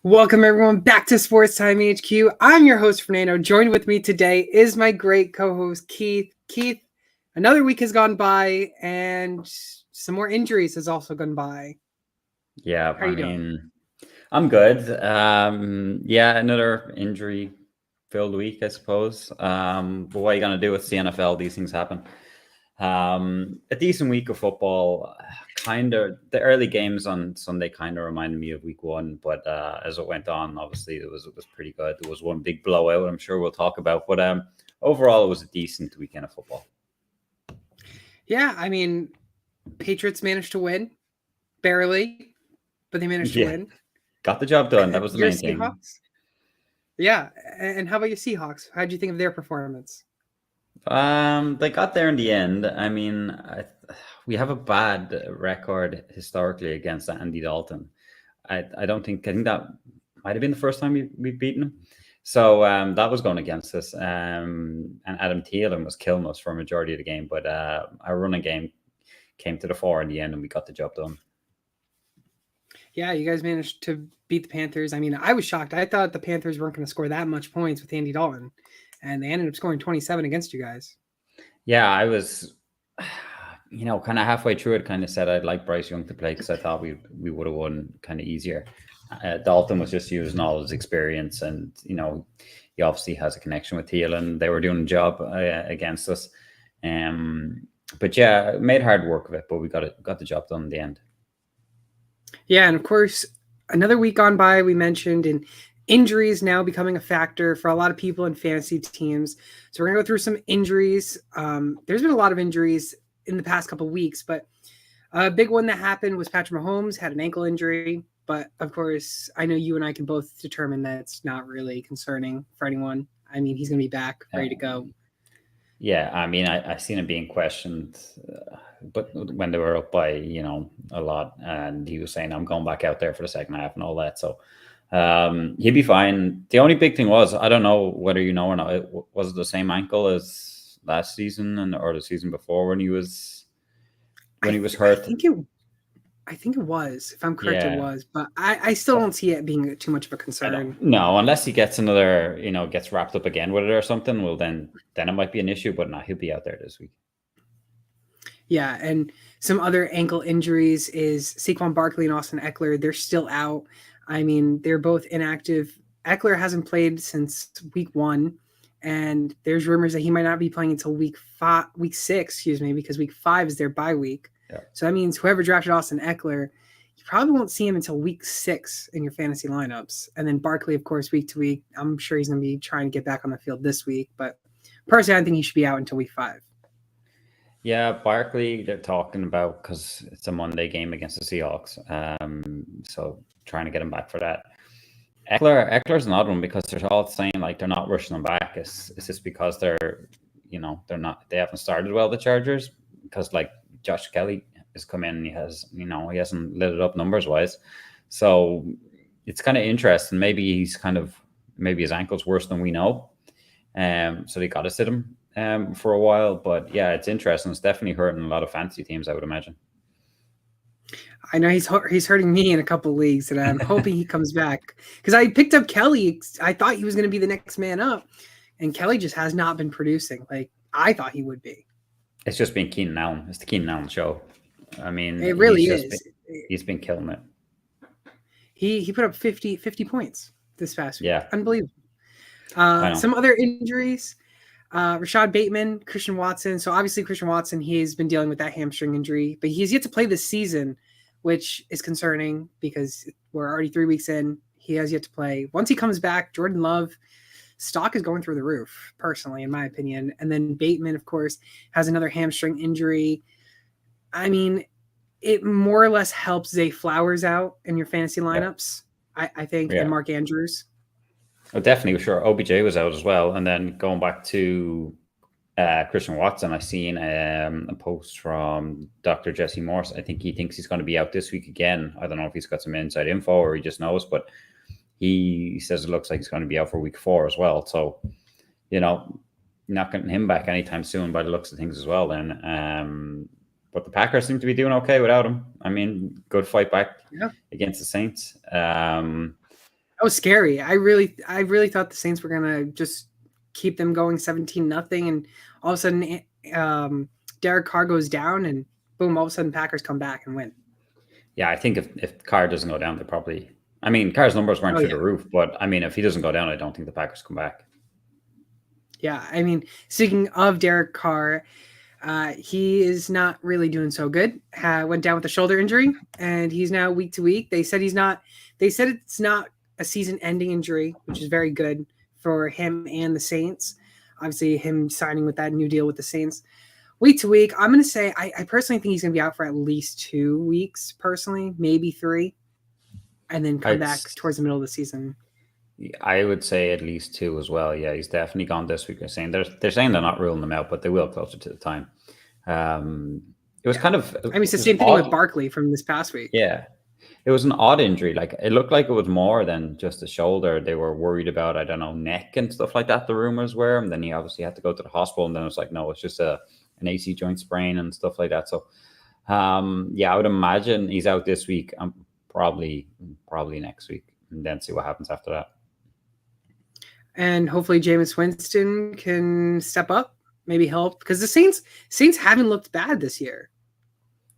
Welcome everyone back to Sports Time HQ. I'm your host Fernando. Joined with me today is my great co-host Keith. Keith, another week has gone by and some more injuries has also gone by. Yeah, How are you doing? I'm good. Another injury-filled week, I suppose. But what are you gonna do with the NFL? These things happen. A decent week of football. Kind of the early games on Sunday kind of reminded me of week one, but as it went on, obviously it was pretty good. There was one big blowout, I'm sure we'll talk about, but overall it was a decent weekend of football. Yeah, I mean, Patriots managed to win, barely, but they managed to win. Got the job done. That was the Your main thing. Seahawks? Yeah, and how about your Seahawks? How did you think of their performance? They got there in the end. I mean, we have a bad record historically against Andy Dalton. I think that might have been the first time we've beaten him. So that was going against us. And Adam Thielen was killing us for a majority of the game. But our running game came to the fore in the end, and we got the job done. Yeah, you guys managed to beat the Panthers. I mean, I was shocked. I thought the Panthers weren't going to score that much points with Andy Dalton, and they ended up scoring 27 against you guys. Yeah, I was, kind of halfway through it, kind of said I'd like Bryce Young to play because I thought we would have won kind of easier. Dalton was just using all his experience, and he obviously has a connection with Thielen. They were doing a job against us, but yeah, made hard work of it. But we got the job done in the end. Yeah, and of course, another week gone by, we mentioned, and injuries now becoming a factor for a lot of people in fantasy teams. So we're going to go through some injuries. There's been a lot of injuries in the past couple of weeks, but a big one that happened was Patrick Mahomes had an ankle injury. But of course, I know you and I can both determine that it's not really concerning for anyone. I mean, he's going to be back, ready to go. Yeah, I mean, I seen him being questioned, but when they were up by a lot, and he was saying, "I'm going back out there for the second half" and all that. So he'd be fine. The only big thing was, I don't know whether you know or not, was it the same ankle as last season or the season before when he was hurt? I think it was. If I'm correct, It was. But I still don't see it being too much of a concern. No, unless he gets another, gets wrapped up again with it or something. Well, then it might be an issue. But no, he'll be out there this week. Yeah, and some other ankle injuries is Saquon Barkley and Austin Eckler. They're still out. I mean, they're both inactive. Eckler hasn't played since week 1, and there's rumors that he might not be playing until week 6, because week 5 is their bye week. Yeah. So that means whoever drafted Austin Eckler, you probably won't see him until week 6 in your fantasy lineups. And then Barkley, of course, week to week. I'm sure he's going to be trying to get back on the field this week. But personally, I think he should be out until week 5. Yeah, Barkley, they're talking about because it's a Monday game against the Seahawks. So trying to get him back for that. Eckler's another one because they're all saying like they're not rushing him back. It's just because they haven't started well, the Chargers, because like Josh Kelly has come in and he hasn't lit it up numbers wise. So it's kind of interesting. Maybe his ankle's worse than we know. So they got to sit him for a while. But yeah, it's interesting. It's definitely hurting a lot of fantasy teams, I would imagine. I know he's hurting me in a couple leagues, and I'm hoping he comes back because I picked up Kelly. I thought he was going to be the next man up, and Kelly just has not been producing like I thought he would be. It's just been Keenan Allen. It's the Keenan Allen show. I mean, it really is. He's been killing it. He put up 50 points this past week. Yeah, unbelievable. Some other injuries. Rashad Bateman, Christian Watson. So obviously Christian Watson, he's been dealing with that hamstring injury, but he's yet to play this season, which is concerning because we're already 3 weeks in. He has yet to play. Once he comes back, Jordan Love stock is going through the roof, personally, in my opinion. And then Bateman, of course, has another hamstring injury. I mean, it more or less helps Zay Flowers out in your fantasy lineups, I think, and Mark Andrews. Oh, definitely, sure. OBJ was out as well. And then going back to Christian Watson, I seen a post from Dr. Jesse Morse. I think he thinks he's going to be out this week again. I don't know if he's got some inside info or he just knows, but he says it looks like he's going to be out for week 4 as well. So, not getting him back anytime soon by the looks of things as well then. But the Packers seem to be doing okay without him. I mean, good fight back against the Saints. That was scary. I really thought the Saints were gonna just keep them going 17-0, and all of a sudden, Derek Carr goes down, and boom! All of a sudden, Packers come back and win. Yeah, I think if Carr doesn't go down, they probably. I mean, Carr's numbers weren't through the roof, but I mean, if he doesn't go down, I don't think the Packers come back. Yeah, I mean, speaking of Derek Carr, he is not really doing so good. Went down with a shoulder injury, and he's now week to week. They said it's not a season-ending injury, which is very good for him and the Saints. Obviously, him signing with that new deal with the Saints. Week to week, I'm going to say I personally think he's going to be out for at least 2 weeks, personally, maybe 3, and then come back towards the middle of the season. I would say at least 2 as well. Yeah, he's definitely gone this week. They're saying they're not ruling them out, but they will closer to the time. It was kind of. I mean, it's the same thing with Barkley from this past week. Yeah, it was an odd injury. Like it looked like it was more than just a shoulder. They were worried about, I don't know, neck and stuff like that. The rumors were, and then he obviously had to go to the hospital. And then it was like, no, it's just an AC joint sprain and stuff like that. So, yeah, I would imagine he's out this week. Probably next week, and then see what happens after that. And hopefully Jameis Winston can step up, maybe help, because the Saints haven't looked bad this year.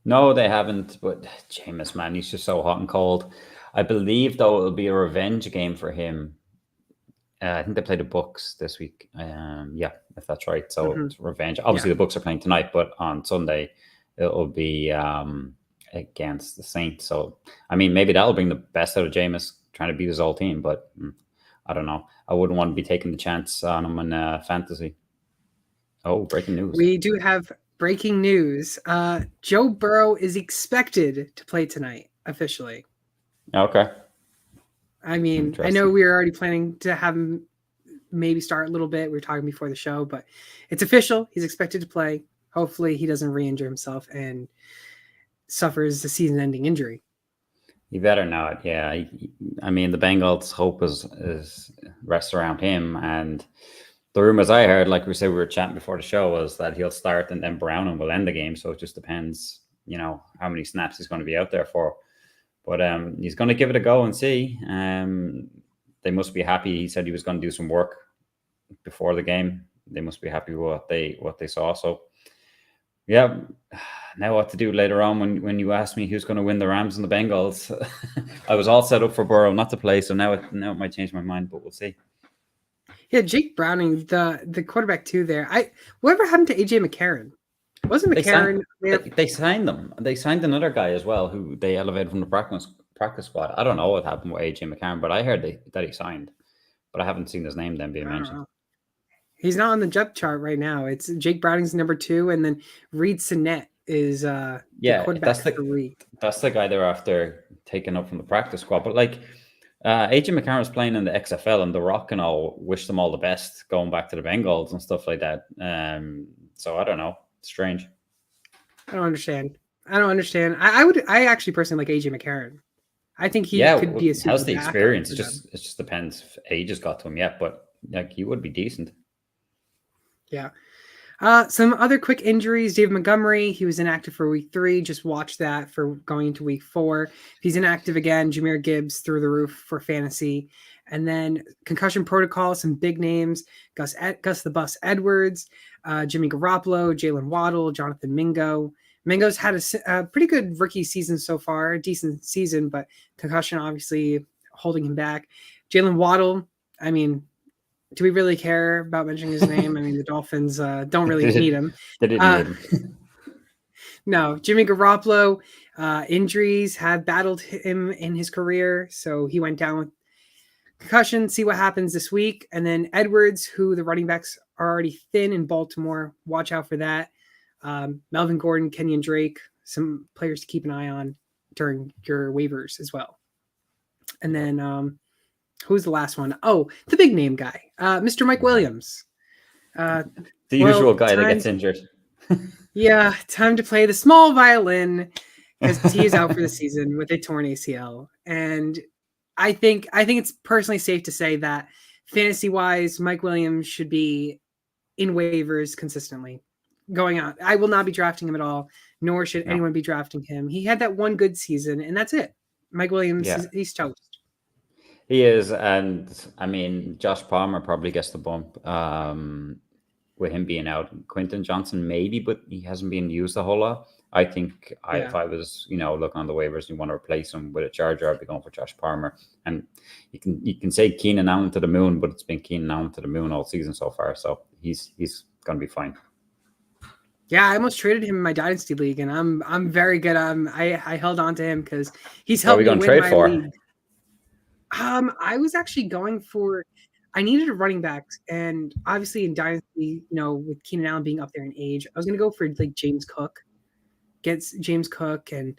No, they haven't. But Jameis, man, he's just so hot and cold. I believe, though, it'll be a revenge game for him. I think they play the Bucs this week. Yeah, if that's right. So it's revenge. Obviously, the Bucs are playing tonight, but on Sunday it'll be against the Saints. So, I mean, maybe that'll bring the best out of Jameis, trying to beat his whole team. But I don't know. I wouldn't want to be taking the chance on him in fantasy. Oh, breaking news. We do have breaking news. Joe Burrow is expected to play tonight, officially. Okay. I mean, I know we were already planning to have him maybe start a little bit. We were talking before the show, but it's official. He's expected to play. Hopefully he doesn't re-injure himself and suffers a season-ending injury. You better not. Yeah. I mean, the Bengals' hope is rests around him. And the rumors I heard, like we were chatting before the show, was that he'll start and then Brown will end the game. So it just depends, how many snaps he's going to be out there for. But he's going to give it a go and see. They must be happy. He said he was going to do some work before the game. They must be happy with what they saw. So, yeah. Now what to do later on when you ask me who's going to win the Rams and the Bengals. I was all set up for Burrow not to play, so now it might change my mind, but we'll see. Yeah, Jake Browning, the quarterback too there. Whatever happened to AJ McCarron? Wasn't McCarron they signed them. They signed another guy as well who they elevated from the practice squad. I don't know what happened with AJ McCarron, but I heard that he signed. But I haven't seen his name then being mentioned. He's not on the depth chart right now. It's Jake Browning's number 2, and then Reed Sinnett is the quarterback for Reed. That's the guy they're after taking up from the practice squad. But like AJ McCarron was playing in the XFL, and The Rock and all wish them all the best going back to the Bengals and stuff like that. So I don't know. It's strange. I don't understand. I actually personally like AJ McCarron. I think he could be a super has the experience. It just depends if age has got to him yet, but like he would be decent. Yeah. Some other quick injuries. David Montgomery, he was inactive for week 3. Just watch that for going into week 4. He's inactive again. Jahmyr Gibbs through the roof for fantasy. And then concussion protocol, some big names. Gus the Bus Edwards, Jimmy Garoppolo, Jalen Waddle, Jonathan Mingo. Mingo's had a pretty good rookie season so far. Decent season, but concussion obviously holding him back. Jalen Waddle, I mean, do we really care about mentioning his name? I mean, the Dolphins don't really need him. They didn't need him. No, Jimmy Garoppolo, injuries have battled him in his career, so he went down with concussion. See what happens this week. And then Edwards, who the running backs are already thin in Baltimore. Watch out for that. Melvin Gordon, Kenyon Drake, some players to keep an eye on during your waivers as well. And then who's the last one? Oh, the big name guy, Mr. Mike Williams. The usual guy that gets injured. Yeah, time to play the small violin because he is out for the season with a torn ACL. And I think it's personally safe to say that fantasy-wise, Mike Williams should be in waivers consistently going on. I will not be drafting him at all, nor should anyone be drafting him. He had that one good season, and that's it. Mike Williams, he's toast. He is, and I mean, Josh Palmer probably gets the bump with him being out. Quentin Johnson maybe, but he hasn't been used a whole lot. I think if I was, looking on the waivers and you want to replace him with a Charger, I'd be going for Josh Palmer. And you can say Keenan Allen to the moon, but it's been Keenan Allen to the moon all season so far. So he's going to be fine. Yeah, I almost traded him in my dynasty league, and I'm very good. I held on to him because he's helped me win my league. I was actually going for. I needed a running back, and obviously in dynasty, with Keenan Allen being up there in age, I was going to go for like James Cook. Gets James Cook and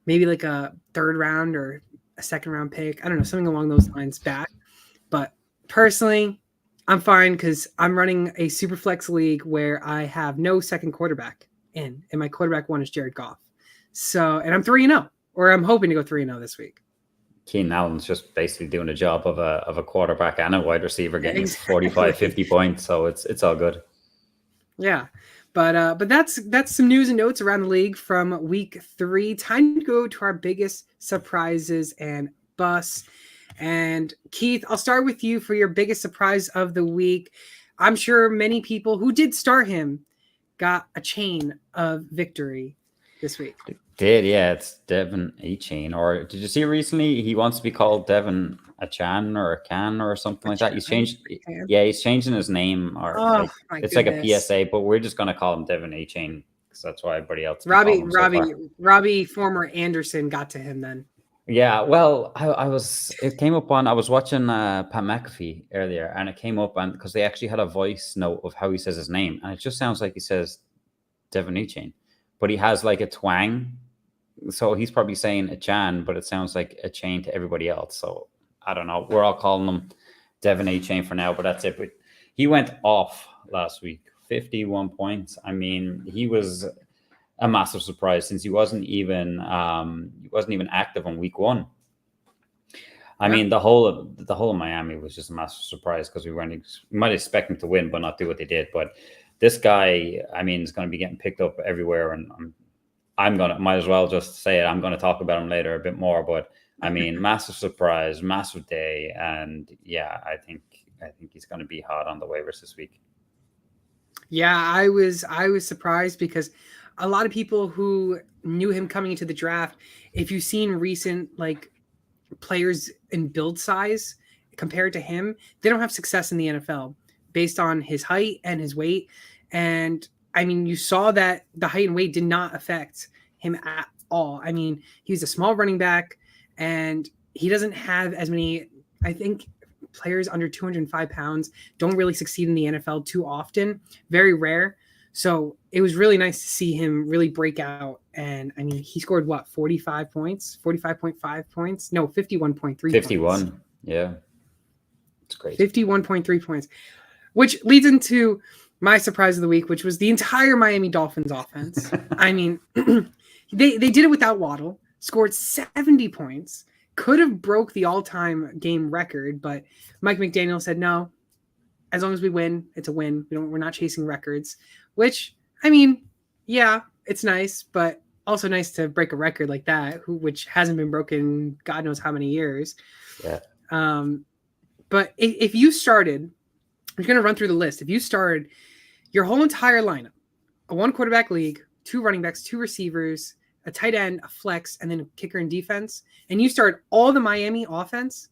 maybe like a third round or a second round pick. I don't know, something along those lines back. But personally, I'm fine because I'm running a super flex league where I have no second quarterback and my quarterback one is Jared Goff. So, and I'm 3-0, or I'm hoping to go 3-0 this week. Keenan Allen's just basically doing a job of a quarterback and a wide receiver, getting 45, 50 points. So it's all good. Yeah. But that's some news and notes around the league from week 3. Time to go to our biggest surprises and busts. And Keith, I'll start with you for your biggest surprise of the week. I'm sure many people who did start him got a chain of victory this week. Did, yeah. It's Devin A-Chain. Or did you see recently he wants to be called Devin A-Chan or A-Can or something like that? He's changed. Yeah, he's changing his name. Or it's like a PSA, but we're just going to call him Devin A-Chain because that's why everybody else. Robbie, former Anderson got to him then. Yeah, well, I was watching Pat McAfee earlier, and it came up, and because they actually had a voice note of how he says his name, and it just sounds like he says Devin A-Chain, but he has like a twang, so he's probably saying A-Chan, but it sounds like a chain to everybody else. So I don't know. We're all calling him Devin A-Chain for now, but that's it. But he went off last week, 51 points. I mean, he was a massive surprise since he wasn't even active on week 1. I mean, the whole of Miami was just a massive surprise because we might expect him to win, but not do what they did. But this guy, I mean, is going to be getting picked up everywhere, and might as well just say it. I'm going to talk about him later a bit more, but I mean, massive surprise, massive day, and yeah, I think he's going to be hot on the waivers this week. Yeah, I was surprised because a lot of people who knew him coming into the draft, if you've seen recent like players in build size compared to him, they don't have success in the NFL based on his height and his weight. And I mean, you saw that the height and weight did not affect him at all. I mean, he's a small running back and he doesn't have as many, I think players under 205 pounds don't really succeed in the NFL too often, very rare. So it was really nice to see him really break out. And I mean, he scored 45 points, 45.5 points. No, 51.3 51. Points. Yeah. It's great. 51.3 points, which leads into my surprise of the week, which was the entire Miami Dolphins offense. I mean, they did it without Waddle, scored 70 points, could have broke the all-time game record, but Mike McDaniel said, no, as long as we win, it's a win. We're not chasing records, which, I mean, yeah, it's nice, but also nice to break a record like that, which hasn't been broken God knows how many years. Yeah. But if you started, I'm going to run through the list. If you started your whole entire lineup, a 1-quarterback league, 2 running backs, 2 receivers, a tight end, a flex, and then a kicker and defense, and you start all the Miami offense,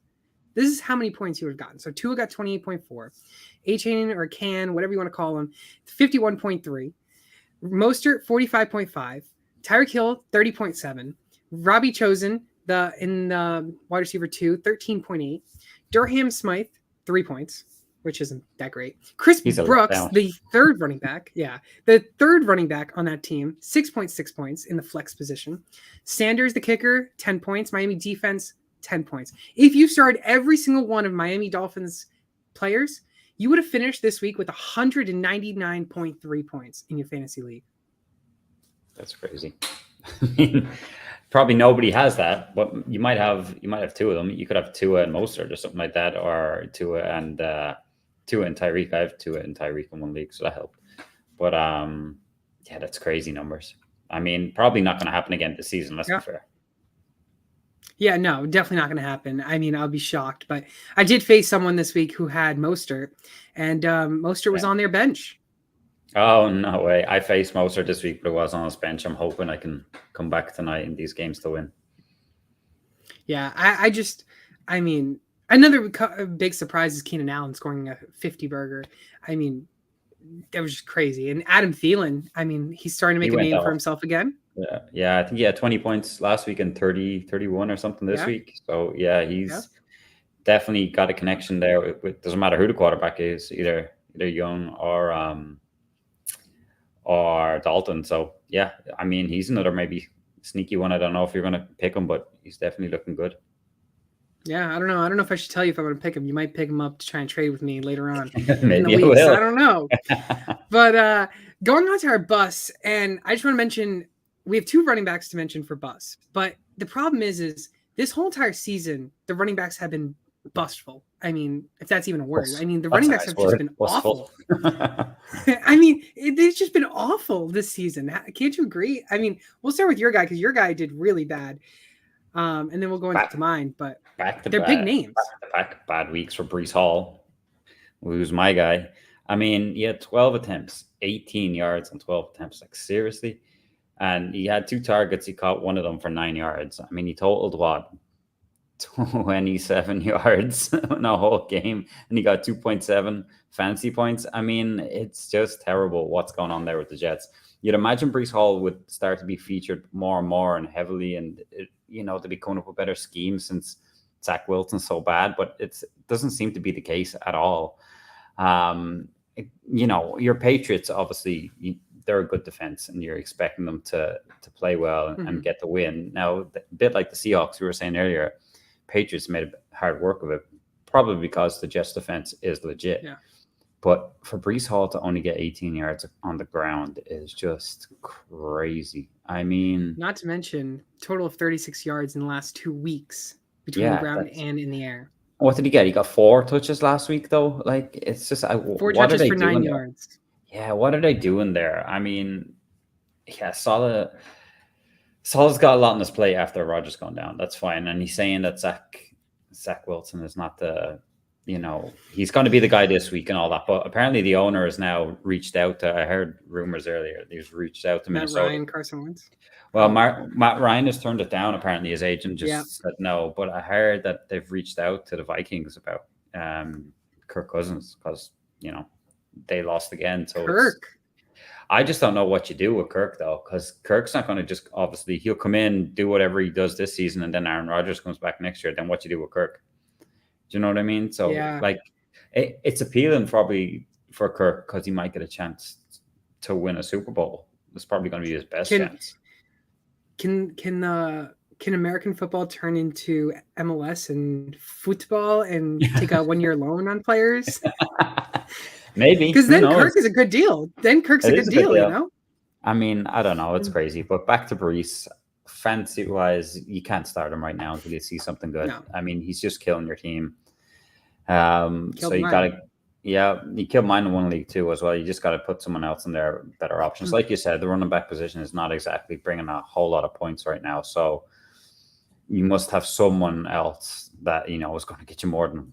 this is how many points you would have gotten. So Tua got 28.4. A-Chain or Can, whatever you want to call him, 51.3. Mostert, 45.5. Tyreek Hill, 30.7. Robbie Chosen, in the wide receiver 2, 13.8. Durham Smythe, 3 points, which isn't that great. Chris Brooks, the third running back. Yeah, the third running back on that team, 6.6 points in the flex position. Sanders, the kicker, 10 points. Miami defense, 10 points. If you started every single one of Miami Dolphins players, you would have finished this week with 199.3 points in your fantasy league. That's crazy. I mean, probably nobody has that, but you might have 2 of them. You could have Tua and Mostert or something like that, or Tua and Tyreek. I have Tua and Tyreek in one league, so that helped. But yeah, that's crazy numbers. I mean, probably not going to happen again this season. Let's be fair. Yeah, no, definitely not going to happen. I mean, I'll be shocked. But I did face someone this week who had Mostert, and Mostert was on their bench. Oh, no way. I faced Mostert this week, but it was on his bench. I'm hoping I can come back tonight in these games to win. Yeah, I mean, another big surprise is Keenan Allen scoring a 50 burger. I mean, that was just crazy. And Adam Thielen, I mean, he's starting to make a name for himself again. Yeah. I think he had 20 points last week and 31 or something this week. So, yeah, he's definitely got a connection there. It doesn't matter who the quarterback is, either Young or Dalton. So, yeah, I mean, he's another maybe sneaky one. I don't know if you're going to pick him, but he's definitely looking good. Yeah, I don't know. I don't know if I should tell you if I'm going to pick him. You might pick him up to try and trade with me later on Maybe in the weeks. I don't know. But going on to our bus, and I just want to mention we have 2 running backs to mention for bus. But the problem is this whole entire season, the running backs have been bustful. I mean, if that's even a word. I mean, the running backs have just been awful. I mean, it's just been awful this season. Can't you agree? I mean, we'll start with your guy because your guy did really bad. And then we'll go into mine, but they're big names. Back bad weeks for Breece Hall, who's my guy. I mean, he had 12 attempts, 18 yards on 12 attempts. Like, seriously? And he had 2 targets. He caught one of them for 9 yards. I mean, he totaled what? 27 yards in a whole game. And he got 2.7 fantasy points. I mean, it's just terrible what's going on there with the Jets. You'd imagine Breece Hall would start to be featured more and more and heavily, and to be coming up with better schemes since Zach Wilson's so bad, but it doesn't seem to be the case at all. Your Patriots, obviously, they're a good defense, and you're expecting them to play well and get the win. Now, a bit like the Seahawks we were saying earlier, Patriots made hard work of it, probably because the Jets defense is legit. Yeah. But for Breece Hall to only get 18 yards on the ground is just crazy. I mean, not to mention total of 36 yards in the last 2 weeks between the ground and in the air. What did he get? He got 4 touches last week, though. Like, it's just 4 touches for 9 yards. Yeah, what are they doing there? I mean, yeah, Salah's got a lot on his plate after Rodgers gone down. That's fine, and he's saying that Zach Wilson is not the. He's going to be the guy this week and all that. But apparently the owner has now reached out to, I heard rumors earlier, he's reached out to Minnesota. Ryan, Carson Wentz. Well, Matt Ryan has turned it down. Apparently his agent just said no. But I heard that they've reached out to the Vikings about Kirk Cousins because, they lost again. So Kirk. I just don't know what you do with Kirk, though, because Kirk's not going to just, obviously, he'll come in, do whatever he does this season, and then Aaron Rodgers comes back next year. Then what you do with Kirk? Do you know what I mean? So, it's appealing probably for Kirk because he might get a chance to win a Super Bowl. It's probably going to be his best chance. Can American football turn into MLS and football and take a 1-year loan on players? Maybe. Because then Kirk is a good deal. Kirk's a good deal, I mean, I don't know. It's crazy. But back to Breece. Fantasy-wise, you can't start him right now until you see something good. No. I mean, he's just killing your team. So you got to, he killed mine in one league too as well. You just got to put someone else in there, better options. Like you said, the running back position is not exactly bringing a whole lot of points right now. So you must have someone else that, is going to get you more than,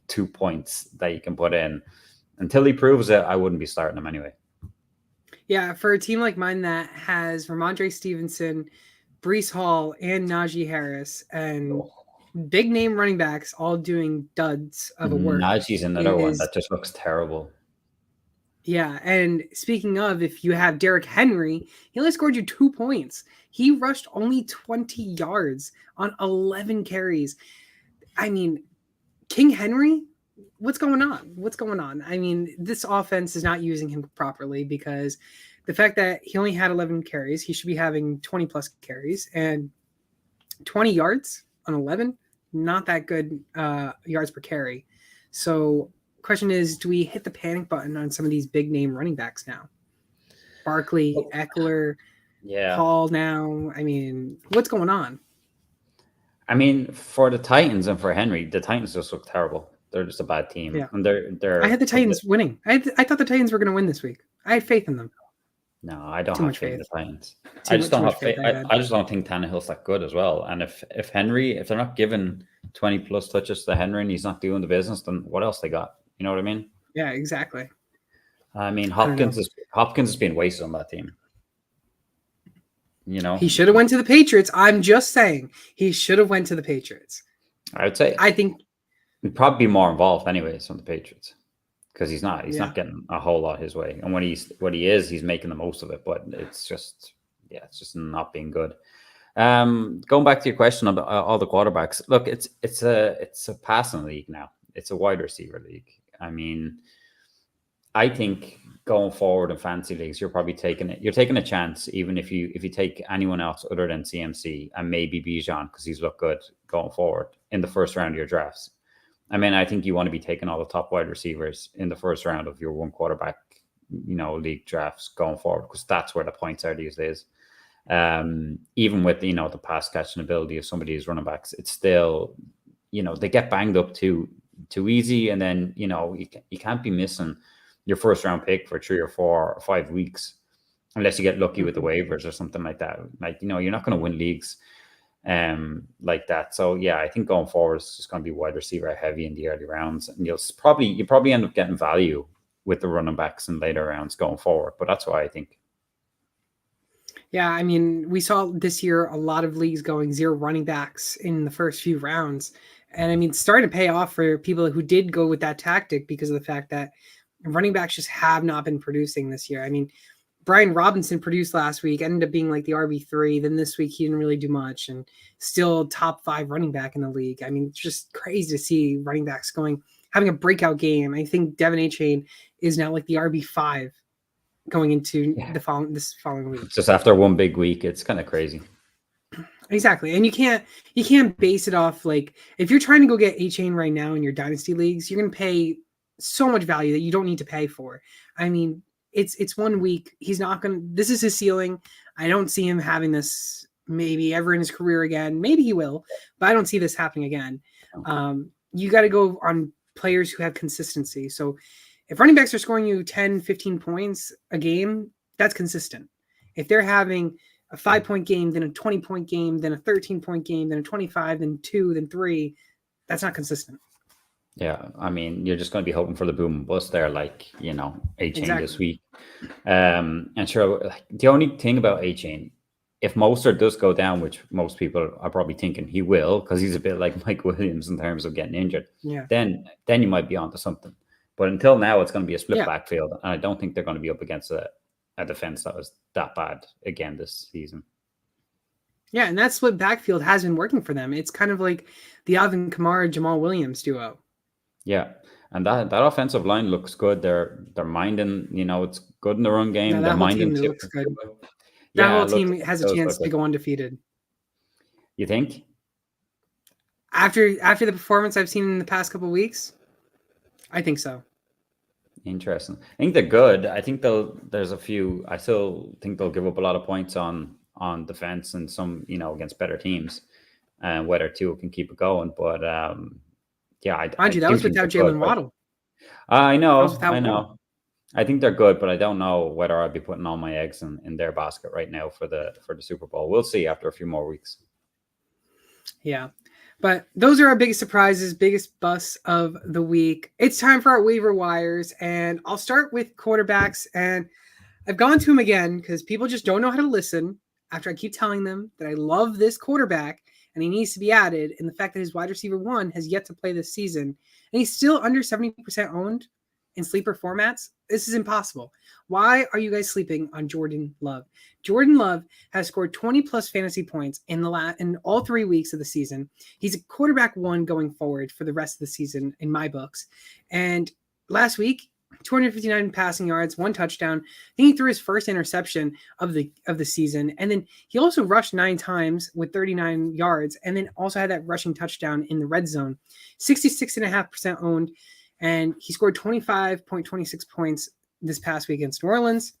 2 points that you can put in. Until he proves it, I wouldn't be starting him anyway. Yeah, for a team like mine that has Ramondre Stevenson, Breece Hall, and Najee Harris, and big name running backs all doing duds of a work. Najee's another one that just looks terrible. Yeah, and speaking of, if you have Derrick Henry, he only scored you 2 points. He rushed only 20 yards on 11 carries. I mean, King Henry, what's going on? I mean, this offense is not using him properly because the fact that he only had 11 carries, he should be having 20 plus carries, and 20 yards on 11, not that good yards per carry. So question is, do we hit the panic button on some of these big name running backs now? Barkley, Eckler, Hall now. I mean, what's going on? I mean, for the Titans and for Henry, the Titans just look terrible. They're just a bad team. Yeah. And they're I had the Titans winning. I thought the Titans were going to win this week. I had faith in them. No, I don't Too have much faith in faith. the Titans. Too I just don't much have faith. faith. I just don't think Tannehill's that good as well. And if they're not giving 20 plus touches to Henry and he's not doing the business, then what else they got? You know what I mean? Yeah, exactly. I mean, Hopkins is being wasted on that team. You know, he should have went to the Patriots. I'm just saying he should have went to the Patriots. I would say. I think he'd probably be more involved anyways on the Patriots because he's not getting a whole lot his way. And when he's making the most of it. But it's just not being good. Going back to your question about all the quarterbacks, look, it's a passing league now. It's a wide receiver league. I mean, I think going forward in fantasy leagues, you're taking a chance, even if you take anyone else other than CMC and maybe Bijan because he's looked good going forward in the first round of your drafts. I mean, I think you want to be taking all the top wide receivers in the first round of your one quarterback, league drafts going forward because that's where the points are these days. Even with the pass catching ability of some of these running backs, it's still they get banged up too easy, and then you can't be missing your first round pick for 3 or 4 or 5 weeks unless you get lucky with the waivers or something like that. Like you're not going to win leagues like that. So yeah, I think going forward it's just going to be wide receiver heavy in the early rounds, and you probably end up getting value with the running backs in later rounds going forward. But that's why I think. Yeah, I mean, we saw this year a lot of leagues going 0 running backs in the first few rounds. And I mean, starting to pay off for people who did go with that tactic because of the fact that running backs just have not been producing this year. I mean, Brian Robinson produced last week, ended up being like the RB3. Then this week he didn't really do much and still top 5 running back in the league. I mean, it's just crazy to see running backs having a breakout game. I think Devin Achane is now like the RB5 going into this following week. Just after one big week, it's kind of crazy. Exactly. And you can't base it off like if you're trying to go get Achane right now in your dynasty leagues, you're going to pay so much value that you don't need to pay for. I mean, it's 1 week. He's not going to, this is his ceiling. I don't see him having this maybe ever in his career again. Maybe he will, but I don't see this happening again. You got to go on players who have consistency. So if running backs are scoring you 10, 15 points a game, that's consistent. If they're having a 5-point game, then a 20-point game, then a 13-point game, then a 25, then 2, then 3, that's not consistent. Yeah, I mean, you're just going to be hoping for the boom and bust there, like, Achane this week. And sure, the only thing about Achane, if Mostert does go down, which most people are probably thinking he will, because he's a bit like Mike Williams in terms of getting injured, then you might be onto something. But until now, it's going to be a split backfield, and I don't think they're going to be up against a defense that was that bad again this season. Yeah, and that split backfield has been working for them. It's kind of like the Alvin Kamara Jamal Williams duo. Yeah, and that offensive line looks good. They're minding, it's good in the run game. Yeah, they're minding team looks good. That whole team has a chance to go undefeated. You think? After the performance I've seen in the past couple of weeks, I think so. Interesting. I think they're good. I think there's a few. I still think they'll give up a lot of points on defense and some, against better teams, and whether Tua can keep it going. But yeah, mind you, that was without Jalen Waddle. I know. I think they're good, but I don't know whether I'd be putting all my eggs in their basket right now for the Super Bowl. We'll see after a few more weeks. Yeah. But those are our biggest surprises, biggest busts of the week. It's time for our waiver wires, and I'll start with quarterbacks. And I've gone to them again because people just don't know how to listen after I keep telling them that I love this quarterback and he needs to be added. And the fact that his wide receiver 1 has yet to play this season, and he's still under 70% owned in sleeper formats. This is impossible. Why are you guys sleeping on Jordan Love? Jordan Love has scored 20+ fantasy points in all 3 weeks of the season. He's a quarterback 1 going forward for the rest of the season in my books. And last week, 259 passing yards, 1 touchdown. I think he threw his first interception of the season. And then he also rushed 9 times with 39 yards, and then also had that rushing touchdown in the red zone. 66.5% owned. And he scored 25.26 points this past week against New Orleans.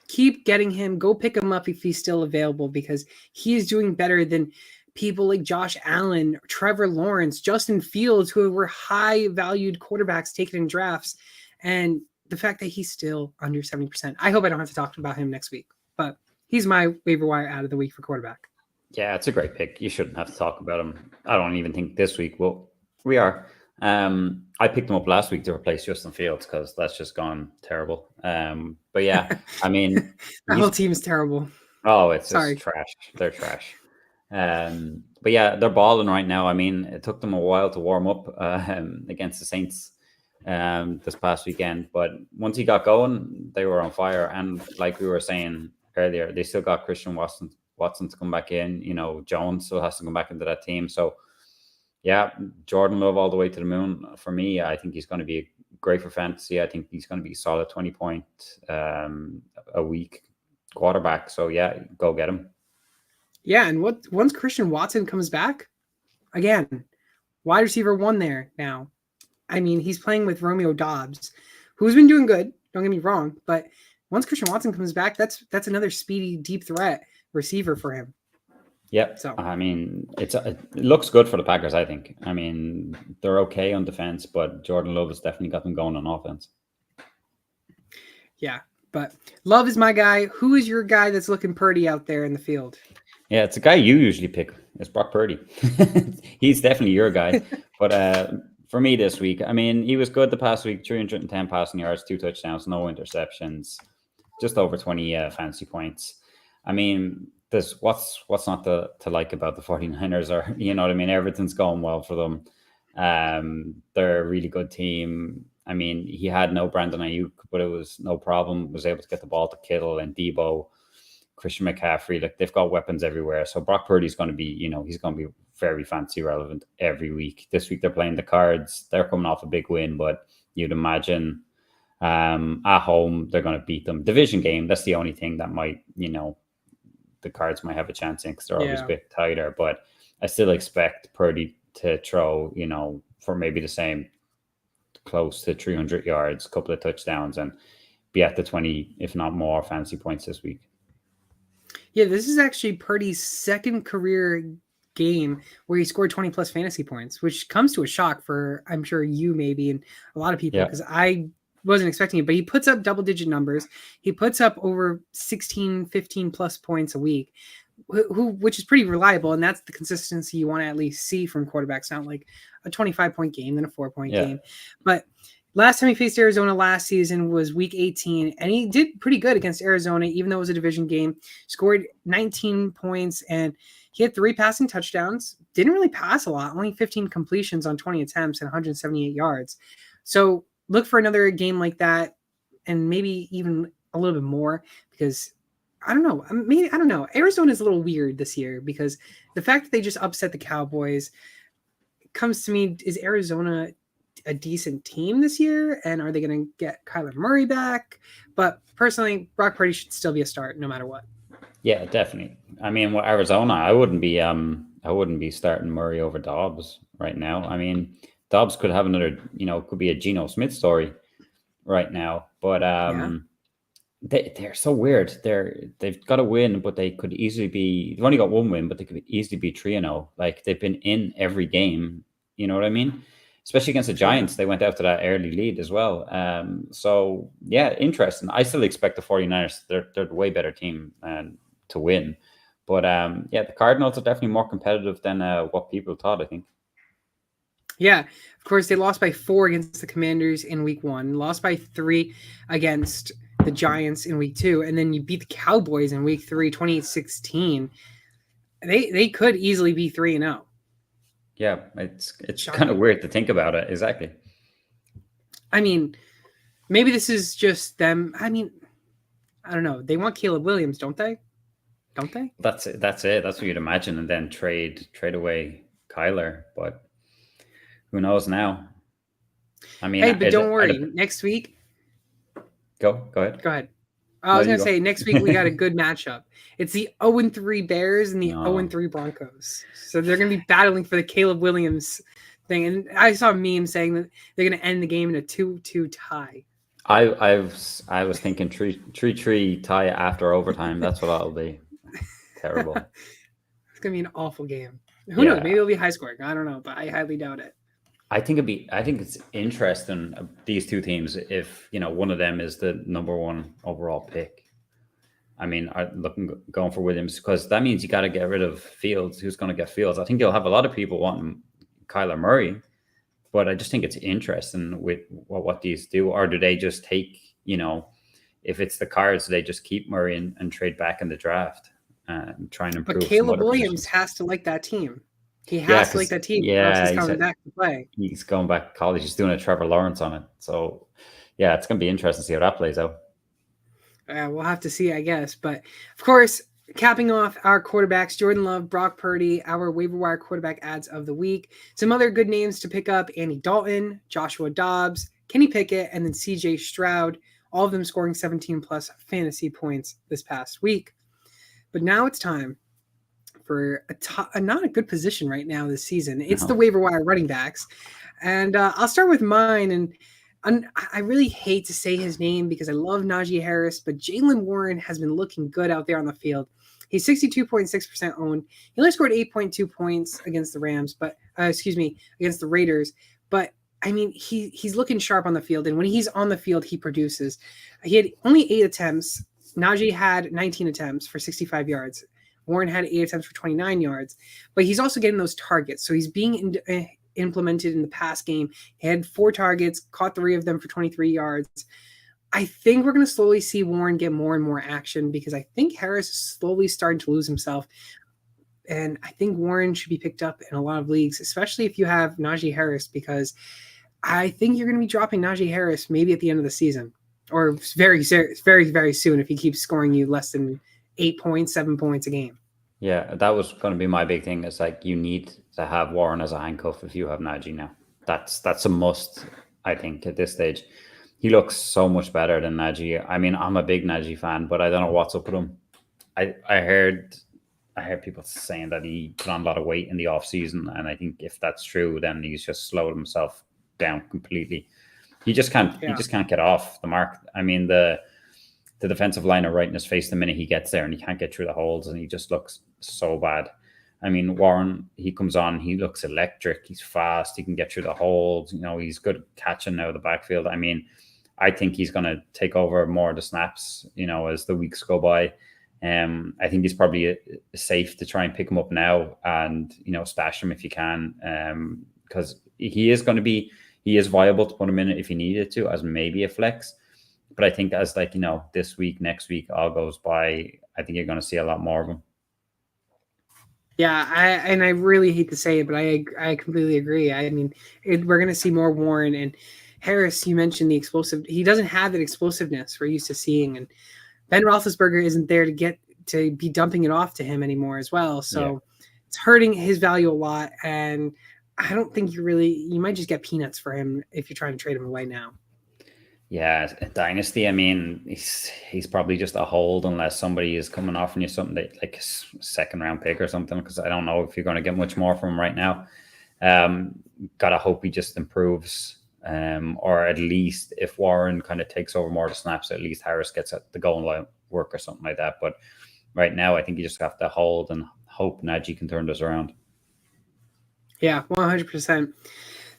Keep getting him. Go pick him up if he's still available, because he is doing better than people like Josh Allen, Trevor Lawrence, Justin Fields, who were high-valued quarterbacks taken in drafts. And the fact that he's still under 70%. I hope I don't have to talk about him next week, but he's my waiver wire out of the week for quarterback. Yeah, it's a great pick. You shouldn't have to talk about him. I don't even think this week. Well, we are. I picked him up last week to replace Justin Fields because that's just gone terrible. But yeah, I mean, the whole team's terrible. Oh, it's just trash. They're trash. But yeah, they're balling right now. I mean, it took them a while to warm up against the Saints this past weekend, but once he got going, they were on fire. And like we were saying earlier, they still got Christian Watson to come back in. You know, Jones still has to come back into that team. So yeah, Jordan Love all the way to the moon. For me, I think he's going to be great for fantasy. I think he's going to be a solid 20-point a week quarterback. So yeah, go get him. Yeah, and once Christian Watson comes back, again, wide receiver 1 there now. I mean, he's playing with Romeo Doubs, who's been doing good. Don't get me wrong, but once Christian Watson comes back, that's another speedy, deep threat receiver for him. Yep. So I mean, it looks good for the Packers. I think. I mean, they're okay on defense, but Jordan Love has definitely got them going on offense. Yeah, but Love is my guy. Who is your guy that's looking pretty out there in the field? Yeah, it's a guy you usually pick. It's Brock Purdy. He's definitely your guy. But for me this week, I mean, he was good the past week. 310 passing yards, 2 touchdowns, no interceptions, just over 20 fantasy points. I mean, what's not to like about the 49ers? Or you know what I mean? Everything's going well for them. They're a really good team. I mean, he had no Brandon Ayuk, but it was no problem. Was able to get the ball to Kittle and Debo, Christian McCaffrey. Like, they've got weapons everywhere. So Brock Purdy's going to be, you know, he's going to be very fantasy relevant every week. This week they're playing the Cards. They're coming off a big win, but you'd imagine at home they're going to beat them. Division game, that's the only thing that might, you know, the Cards might have a chance in because they're always a bit tighter. But I still expect Purdy to throw, you know, for maybe the same, close to 300 yards, a couple of touchdowns, and be at the 20, if not more, fantasy points this week. Yeah, this is actually Purdy's second career game where he scored 20 plus fantasy points, which comes to a shock for, I'm sure, you maybe and a lot of people, because I wasn't expecting it, but he puts up double-digit numbers. He puts up over 16, 15 plus points a week, which is pretty reliable, and that's the consistency you want to at least see from quarterbacks, not like a 25-point game, then a 4-point game. But last time he faced Arizona last season was week 18, and he did pretty good against Arizona, even though it was a division game. Scored 19 points, and he had 3 passing touchdowns. Didn't really pass a lot, only 15 completions on 20 attempts and 178 yards. So look for another game like that, and maybe even a little bit more, because I don't know. Arizona is a little weird this year because the fact that they just upset the Cowboys comes to me, is Arizona a decent team this year, and are they going to get Kyler Murray back? But personally, Brock Purdy should still be a start no matter what. Yeah, definitely. I mean, with Arizona, I wouldn't be starting Murray over Dobbs right now. I mean, Dobbs could have another, you know, could be a Geno Smith story right now, but they're so weird. They've got a win, but they could easily be. They've only got 1 win, but they could easily be 3-0. Like, they've been in every game. You know what I mean? Especially against the Giants, they went out to that early lead as well. So yeah, interesting. I still expect the 49ers. They're the way better team to win, but yeah, the Cardinals are definitely more competitive than what people thought, I think. Yeah, of course, they lost by 4 against the Commanders in week 1, lost by 3 against the Giants in week 2, and then you beat the Cowboys in week 3, 28-16. They could easily be 3-0. Yeah, it's kind of weird to think about it. Exactly. I mean, maybe this is just them. I mean, I don't know. They want Caleb Williams, don't they? Don't they? That's it. That's what you'd imagine, and then trade away Kyler. But who knows now? I mean, hey, but don't worry. Next week. Go ahead. Go ahead. I was going to say, next week we got a good matchup. It's the 0-3 Bears and the 0-3 Broncos. So they're going to be battling for the Caleb Williams thing. And I saw a meme saying that they're going to end the game in a 2-2 tie. I was thinking 3-3 tie after overtime. That's what it'll be. Terrible. It's going to be an awful game. Who knows? Maybe it'll be high scoring. I don't know, but I highly doubt it. I think it's interesting, these two teams, if one of them is the number one overall pick. I mean, going for Williams, because that means you got to get rid of Fields. Who's going to get Fields? I think you'll have a lot of people wanting Kyler Murray, but I just think it's interesting with what these do. Or do they just take, if it's the Cards, they just keep Murray and trade back in the draft and try and improve. But Caleb Williams has to like that team. He has to like that team. Yeah, he's coming back to play. He's going back to college. He's doing a Trevor Lawrence on it. So, yeah, it's going to be interesting to see how that plays out. We'll have to see, I guess. But, of course, capping off our quarterbacks, Jordan Love, Brock Purdy, our waiver wire quarterback ads of the week. Some other good names to pick up: Andy Dalton, Joshua Dobbs, Kenny Pickett, and then CJ Stroud. All of them scoring 17-plus fantasy points this past week. But now it's time for not a good position right now this season. It's the waiver wire running backs. And I'll start with mine. And I really hate to say his name because I love Najee Harris, but Jaylen Warren has been looking good out there on the field. He's 62.6% owned. He only scored 8.2 points against the Rams, against the Raiders. But I mean, he's looking sharp on the field, and when he's on the field, he produces. He had only 8 attempts. Najee had 19 attempts for 65 yards. Warren had 8 attempts for 29 yards, but he's also getting those targets. So he's being implemented in the pass game. He had 4 targets, caught 3 of them for 23 yards. I think we're going to slowly see Warren get more and more action because I think Harris is slowly starting to lose himself. And I think Warren should be picked up in a lot of leagues, especially if you have Najee Harris, because I think you're going to be dropping Najee Harris maybe at the end of the season or very, very, very soon if he keeps scoring you less than 8 points, 7 points a game. Yeah, that was going to be my big thing. It's like you need to have Warren as a handcuff if you have Najee now. That's a must, I think, at this stage. He looks so much better than Najee. I mean, I'm a big Najee fan, but I don't know what's up with him. I heard people saying that he put on a lot of weight in the offseason, and I think if that's true, then he's just slowed himself down completely. He just can't get off the mark. I mean, the defensive line are right in his face the minute he gets there, and he can't get through the holes, and he just looks so bad. I mean, Warren, he comes on, he looks electric. He's fast. He can get through the holes. He's good at catching out of the backfield. I mean, I think he's going to take over more of the snaps, as the weeks go by. I think he's probably safe to try and pick him up now and, stash him if you can, because he is viable to put him in if you needed to as maybe a flex. But I think as this week, next week all goes by, I think you're going to see a lot more of him. Yeah, I really hate to say it, but I completely agree. I mean, we're going to see more Warren and Harris. You mentioned the explosive. He doesn't have that explosiveness we're used to seeing, and Ben Roethlisberger isn't there to be dumping it off to him anymore as well. So It's hurting his value a lot, and I don't think you might just get peanuts for him if you're trying to trade him away now. Yeah, Dynasty, I mean, he's probably just a hold unless somebody is coming offering you something like a second-round pick or something, because I don't know if you're going to get much more from him right now. Gotta hope he just improves, or at least if Warren kind of takes over more of the snaps, at least Harris gets at the goal line work or something like that. But right now, I think you just have to hold and hope Najee can turn this around. Yeah, 100%.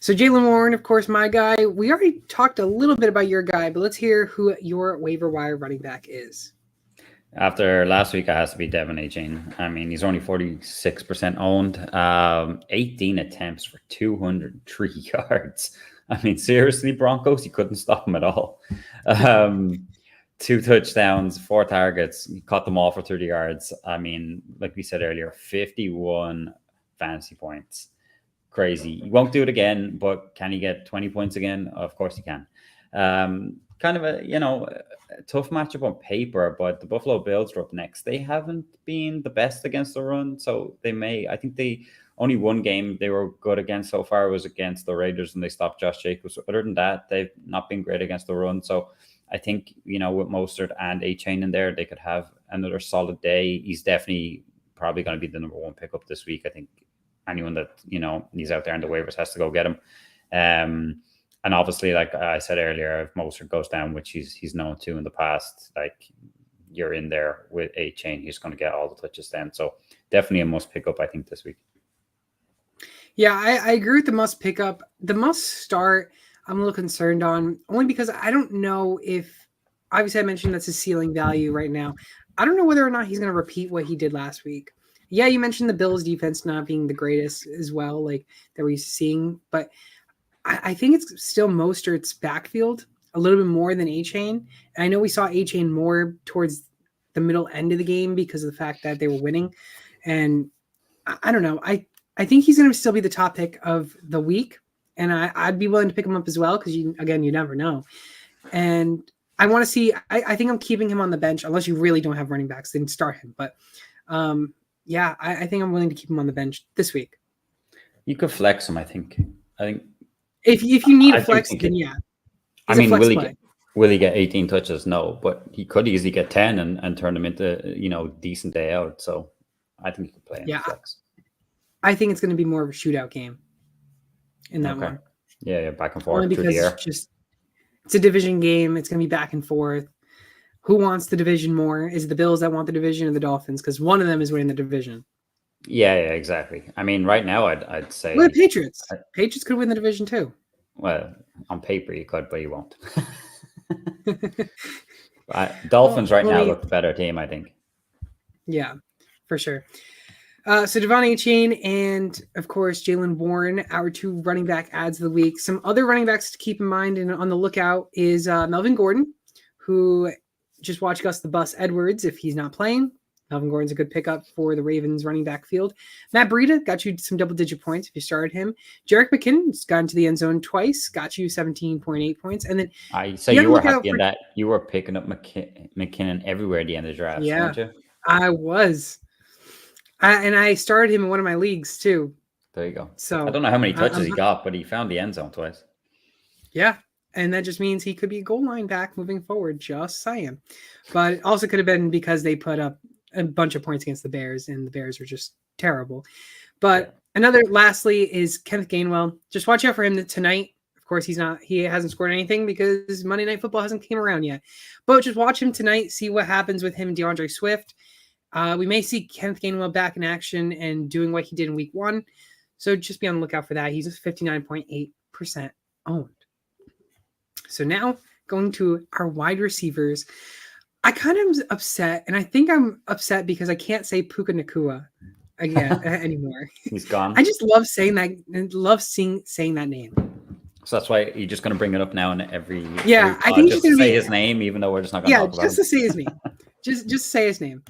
So Jaylen Warren, of course, my guy. We already talked a little bit about your guy, but let's hear who your waiver wire running back is. After last week, it has to be Devin A-Chain. I mean, he's only 46% owned, 18 attempts for 203 yards. I mean, seriously, Broncos, you couldn't stop him at all. 2 touchdowns, 4 targets. You caught them all for 30 yards. I mean, like we said earlier, 51 fantasy points. Crazy. He won't do it again, but can he get 20 points again? Of course he can. Kind of a tough matchup on paper, but the Buffalo Bills are up next. They haven't been the best against the run, so I think they only one game they were good against so far was against the Raiders, and they stopped Josh Jacobs. Other than that, they've not been great against the run. So I think, with Mostert and A-Chain in there, they could have another solid day. He's definitely probably going to be the number 1 pickup this week. I think anyone that, he's out there in the waivers has to go get him. And obviously, like I said earlier, if Mostert goes down, which he's known to in the past, like you're in there with A-Chain, he's going to get all the touches then. So definitely a must pick up, I think, this week. Yeah, I agree with the must pick up. The must start, I'm a little concerned on, only because I don't know if, obviously I mentioned that's his ceiling value right now. I don't know whether or not he's going to repeat what he did last week. Yeah, you mentioned the Bills defense not being the greatest as well, like that we're seeing, but I think it's still Mostert's backfield a little bit more than A-Chain. And I know we saw A-Chain more towards the middle end of the game because of the fact that they were winning. And I don't know. I think he's going to still be the top pick of the week. And I'd be willing to pick him up as well because, you never know. And I want to see – I think I'm keeping him on the bench unless you really don't have running backs, then start him. But, yeah, I think I'm willing to keep him on the bench this week. You could flex him, I think. If you need a flex, then yeah. I mean, will he get 18 touches? No, but he could easily get 10 and turn them into, decent day out. So I think he could play in the flex. I think it's going to be more of a shootout game in that one. Yeah, back and forth. Only because it's a division game. It's going to be back and forth. Who wants the division more? Is it the Bills that want the division or the Dolphins? Because one of them is winning the division. Yeah, exactly. I mean, right now, I'd say... Well, the Patriots. Patriots could win the division too. Well, on paper you could, but you won't. Dolphins now look the better team, I think. Yeah, for sure. So Devon A-Chain and, of course, Jaylen Warren, our two running back ads of the week. Some other running backs to keep in mind and on the lookout is Melvin Gordon, who just watch Gus the Bus Edwards if he's not playing. Melvin Gordon's a good pickup for the Ravens running back field. Matt Breida got you some double-digit points if you started him. Jerick McKinnon's gotten to the end zone twice, got you 17.8 points. And then you were happy in that you were picking up McKinnon everywhere at the end of the draft, weren't you? I was. And I started him in one of my leagues too. There you go. So I don't know how many touches he got, but he found the end zone twice. Yeah. And that just means he could be a goal line back moving forward, just saying. But it also could have been because they put up a bunch of points against the Bears, and the Bears are just terrible. But lastly, is Kenneth Gainwell. Just watch out for him tonight. Of course, he hasn't scored anything because Monday Night Football hasn't came around yet. But just watch him tonight, see what happens with him and DeAndre Swift. We may see Kenneth Gainwell back in action and doing what he did in week 1. So just be on the lookout for that. He's 59.8% owned. So now going to our wide receivers. I kind of am upset, and I think I'm upset because I can't say Puka Nacua again anymore. He's gone. I just love saying that and love saying that name. So that's why you're just going to bring it up now in every I think just to say his name, even though we're just not going to talk about just to say his name. just say his name.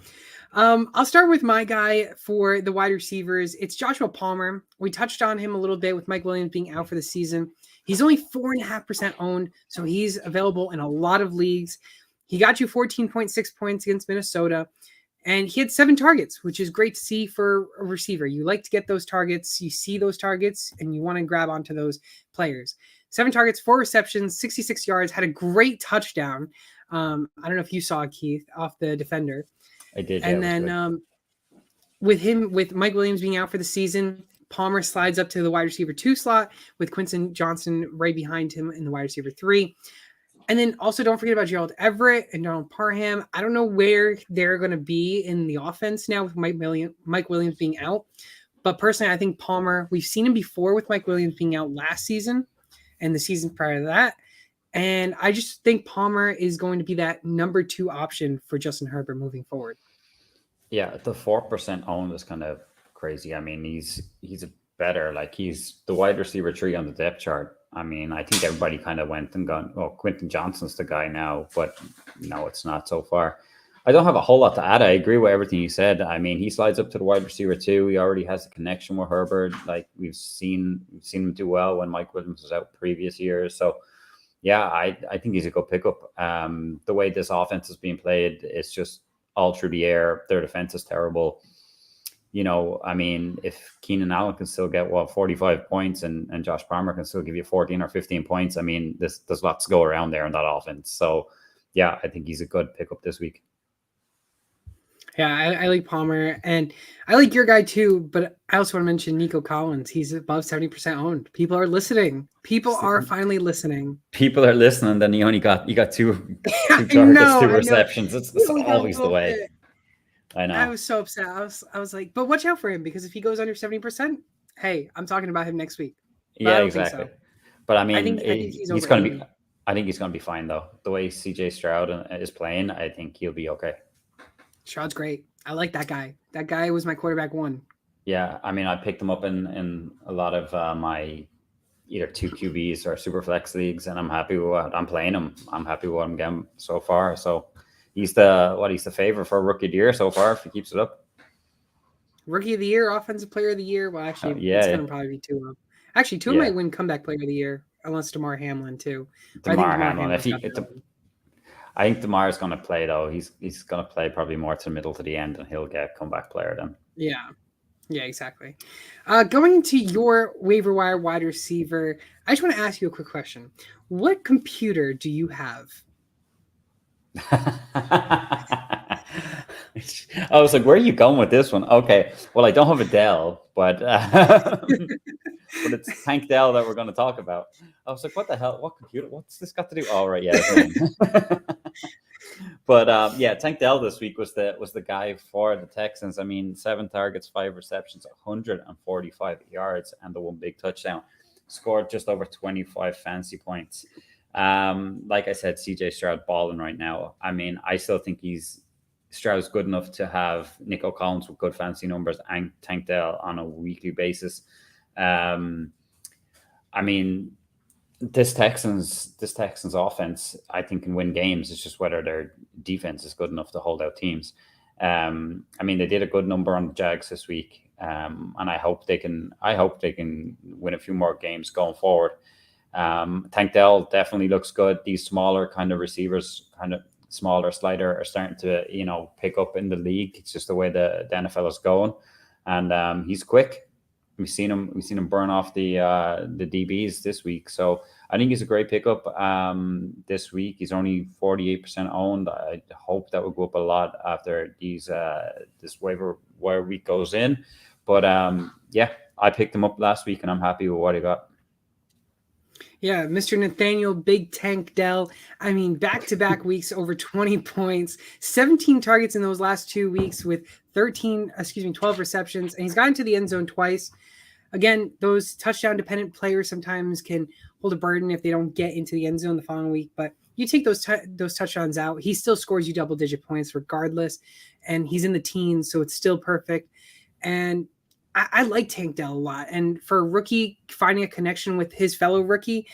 I'll start with my guy for the wide receivers. It's Joshua Palmer. We touched on him a little bit with Mike Williams being out for the season. He's only 4.5% owned, so he's available in a lot of leagues. He got you 14.6 points against Minnesota, and he had 7 targets, which is great to see for a receiver. You like to get those targets. You see those targets, and you want to grab onto those players. 7 targets, 4 receptions, 66 yards, had a great touchdown. I don't know if you saw it, Keith, off the defender. I did. And then with Mike Williams being out for the season, Palmer slides up to the wide receiver 2 slot with Quinton Johnson right behind him in the wide receiver 3. And then also don't forget about Gerald Everett and Donald Parham. I don't know where they're going to be in the offense now with Mike Williams being out. But personally, I think Palmer, we've seen him before with Mike Williams being out last season and the season prior to that. And I just think Palmer is going to be that number 2 option for Justin Herbert moving forward. Yeah, the 4% owned is kind of crazy. I mean, he's better. Like, he's the wide receiver 3 on the depth chart. I mean, I think everybody kind of went and gone, well, Quinton Johnson's the guy now, but no, it's not so far. I don't have a whole lot to add. I agree with everything you said. I mean, he slides up to the wide receiver 2. He already has a connection with Herbert. Like, we've seen him do well when Mike Williams was out previous years. So, yeah, I think he's a good pickup. The way this offense is being played, it's just all through the air. Their defense is terrible. I mean, if Keenan Allen can still get 45 points and Josh Palmer can still give you 14 or 15 points, I mean, there's lots to go around there in that offense. So, yeah, I think he's a good pickup this week. Yeah, I like Palmer, and I like your guy too, but I also want to mention Nico Collins. He's above 70% owned. People are listening. People are finally listening. People are listening, then you got 2 targets, 2 receptions. It's always the way. I know. I was so upset. I was like, but watch out for him, because if he goes under 70%, hey, I'm talking about him next week. But Yeah, I don't exactly. think so. But I mean, I think he's he's over going to 80. be. I think he's going to be fine though. The way CJ Stroud is playing, I think he'll be okay. Stroud's great. I like that guy. That guy was my quarterback one. Yeah, I mean, I picked him up in a lot of my either 2 QBs or super flex leagues, and I'm happy with what I'm playing him. I'm happy with what I'm getting so far. So he's the favorite for rookie of the year so far if he keeps it up. Rookie of the year, offensive player of the year. Well, actually, it's Yeah, going to probably be Tua. Actually, Tua might win comeback player of the year, unless DeMar Hamlin too. But I think DeMar Hamlin. I think DeMar is going to play though. He's going to play probably more to the middle to the end, and he'll get comeback player then. Yeah, exactly. Going into your waiver wire wide receiver, I just want to ask you a quick question. What computer do you have? I was like, where are you going with this one? Okay, well, I don't have a Dell, but it's Tank Dell that we're going to talk about. I was like, what the hell? What computer? What's this got to do? Oh, right, yeah. But yeah, Tank Dell this week was the guy for the Texans. I mean, 7 targets, 5 receptions, 145 yards, and the one big touchdown. Scored just over 25 fantasy points. Like I said, CJ Stroud balling right now. I mean, I still think Stroud's good enough to have Nico Collins with good fantasy numbers and Tank Dell on a weekly basis. I mean, this Texans offense, I think, can win games. It's just whether their defense is good enough to hold out teams. I mean, they did a good number on the Jags this week, and I hope they can win a few more games going forward. Tank Dell definitely looks good. These smaller kind of receivers, kind of smaller slider, are starting to pick up in the league. It's just the way the NFL is going, and he's quick. We've seen him burn off the DBs this week, so I think he's a great pickup. This week he's only 48% owned. I hope that will go up a lot after this waiver wire week goes in. But yeah, I picked him up last week, and I'm happy with what he got. Yeah, Mr. Nathaniel Big Tank Dell. I mean, back-to-back weeks over 20 points, 17 targets in those last 2 weeks with 12 receptions, and he's gotten to the end zone twice. Again, those touchdown-dependent players sometimes can hold a burden if they don't get into the end zone the following week, but you take those touchdowns out, he still scores you double-digit points regardless, and he's in the teens, so it's still perfect. And I like Tank Dell a lot. And for a rookie finding a connection with his fellow rookie,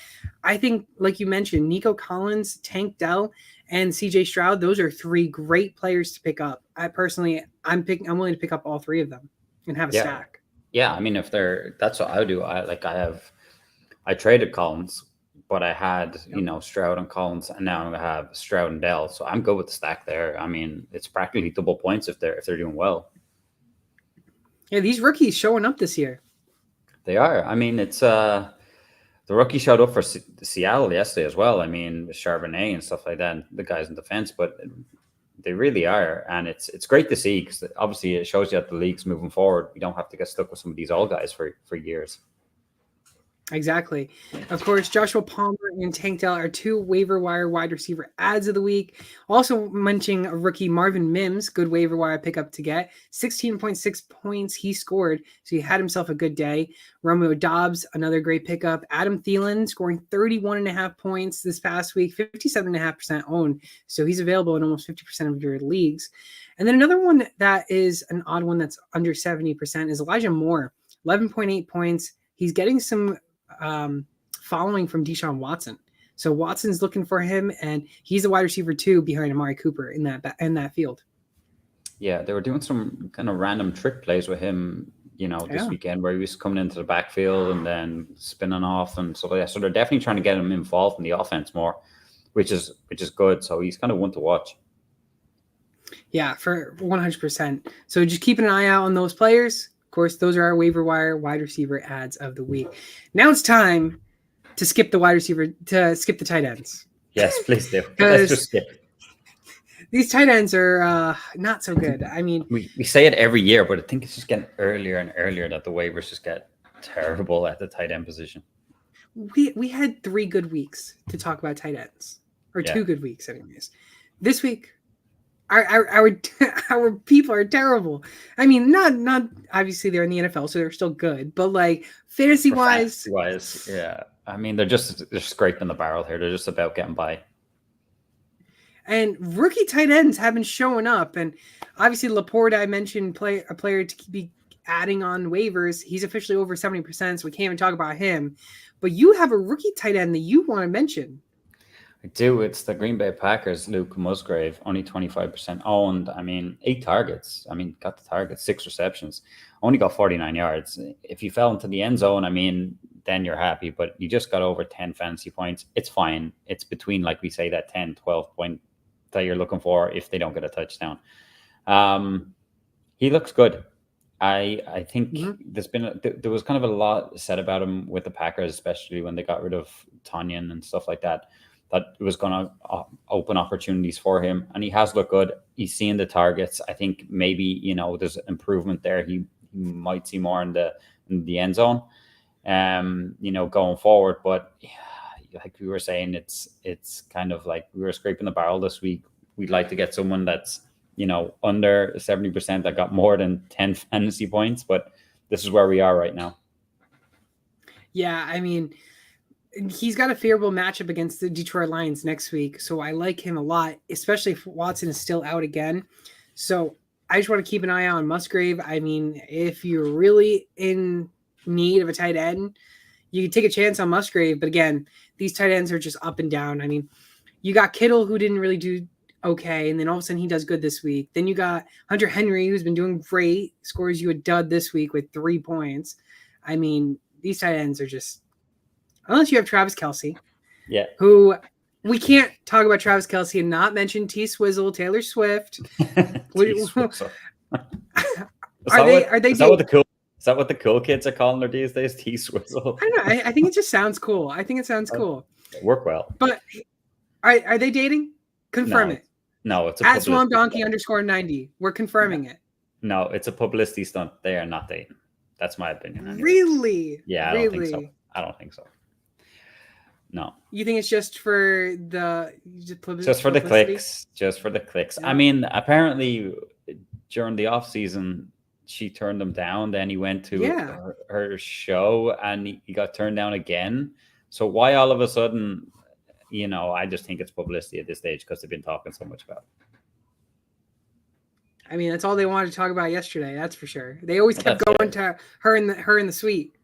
I think, like you mentioned, Nico Collins, Tank Dell, and CJ Stroud, those are 3 great players to pick up. I'm willing to pick up all 3 of them and have a stack. Yeah, I mean, that's what I do. I traded Collins, but I had Stroud and Collins, and now I have Stroud and Dell, so I'm good with the stack there. I mean, it's practically double points if they're doing well. Yeah, these rookies showing up this year. They are. I mean, it's the rookie showed up for Seattle yesterday as well. I mean, Charbonnet and stuff like that, and the guys in defense, but they really are, and it's great to see because obviously it shows you that the league's moving forward. We don't have to get stuck with some of these old guys for years. Exactly. Of course, Joshua Palmer and Tank Dell are 2 waiver wire wide receiver ads of the week. Also mentioning a rookie, Marvin Mims, good waiver wire pickup to get. 16.6 points he scored, so he had himself a good day. Romeo Dobbs, another great pickup. Adam Thielen scoring 31.5 points this past week, 57.5% owned, so he's available in almost 50% of your leagues. And then another one that is an odd one that's under 70% is Elijah Moore, 11.8 points. He's getting some following from Deshaun Watson. So Watson's looking for him, and he's a wide receiver too behind Amari Cooper in that field. Yeah, they were doing some kind of random trick plays with him, this weekend where he was coming into the backfield and then spinning off and stuff like that. So they're definitely trying to get him involved in the offense more, which is good. So he's kind of one to watch. Yeah, for 100%. So just keep an eye out on those players. Of course, those are our waiver wire wide receiver ads of the week. Now it's time to skip the tight ends. Yes, please do. Let's just skip. These tight ends are not so good. I mean, we say it every year, but I think it's just getting earlier and earlier that the waivers just get terrible at the tight end position. We had 3 good weeks to talk about tight ends, or 2 good weeks anyways. This week, our people are terrible. I mean, not obviously they're in the NFL, so they're still good, but like fantasy wise, yeah. I mean, they're scraping the barrel here. They're just about getting by. And rookie tight ends have been showing up, and obviously Laporte, I mentioned, a player to be adding on waivers. He's officially over 70%, so we can't even talk about him. But you have a rookie tight end that you want to mention. I do. It's the Green Bay Packers, Luke Musgrave, only 25% owned. I mean, 8 targets. I mean, got the target, 6 receptions, only got 49 yards. If you fell into the end zone, I mean, then you're happy, but you just got over 10 fantasy points. It's fine. It's between, like we say, that 10, 12 point that you're looking for if they don't get a touchdown. He looks good. I think there was kind of a lot said about him with the Packers, especially when they got rid of Tonyan and stuff like that. That it was going to open opportunities for him, and he has looked good. He's seeing the targets. I think maybe there's improvement there. He might see more in the end zone, going forward. But like we were saying, it's kind of like we were scraping the barrel this week. We'd like to get someone that's under 70% that got more than 10 fantasy points, but this is where we are right now. Yeah, I mean, he's got a favorable matchup against the Detroit Lions next week, so I like him a lot, especially if Watson is still out again. So I just want to keep an eye on Musgrave. I mean, if you're really in need of a tight end, you can take a chance on Musgrave. But again, these tight ends are just up and down. I mean, you got Kittle, who didn't really do okay, and then all of a sudden he does good this week. Then you got Hunter Henry, who's been doing great, scores you a dud this week with 3 points. I mean, these tight ends are just, unless you have Travis Kelce, who we can't talk about Travis Kelce and not mention T Swizzle, Taylor Swift. Is that what the cool kids are calling her these days? T Swizzle. I don't know. I think it just sounds cool. I think it sounds cool. It work well. But are they dating? Confirm it. No, it's a at Swamp Donkey _90. We're confirming it. No, it's a publicity stunt. They are not dating. That's my opinion. Anyway. Really? Yeah, I don't think so. I don't think so. No. You think it's just for the just for the clicks? Just for the clicks. Yeah. I mean, apparently during the off season, she turned him down. Then he went to her show and he got turned down again. So why all of a sudden? I just think it's publicity at this stage because they've been talking so much about it. I mean, that's all they wanted to talk about yesterday. That's for sure. They always kept going to her in the suite.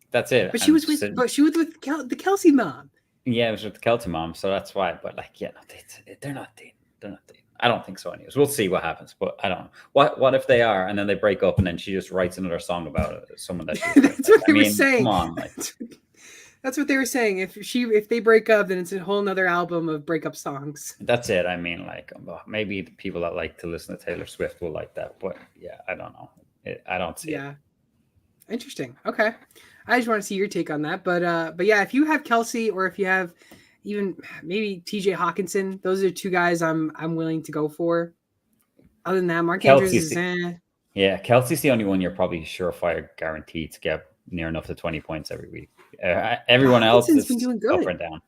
That's it. But she was with the Kelce mom. Yeah, it was with the Kelce mom, so that's why. But they're not dating. They're not dating. I don't think so. Anyways, we'll see what happens. But I don't know. What if they are, and then they break up, and then she just writes another song about it? Someone that that's what they were saying. Come on, That's what they were saying. If they break up, then it's a whole nother album of breakup songs. That's it. I mean, maybe the people that like to listen to Taylor Swift will like that, but yeah, I don't know. I don't see it. Yeah, interesting. Okay, I just want to see your take on that. But yeah, if you have Kelce or if you have even maybe TJ Hawkinson, those are 2 guys I'm willing to go for. Other than that, Mark Andrews is Yeah, Kelce's the only one you're probably surefire guaranteed to get near enough to 20 points every week. Everyone else has been doing good. Up and down.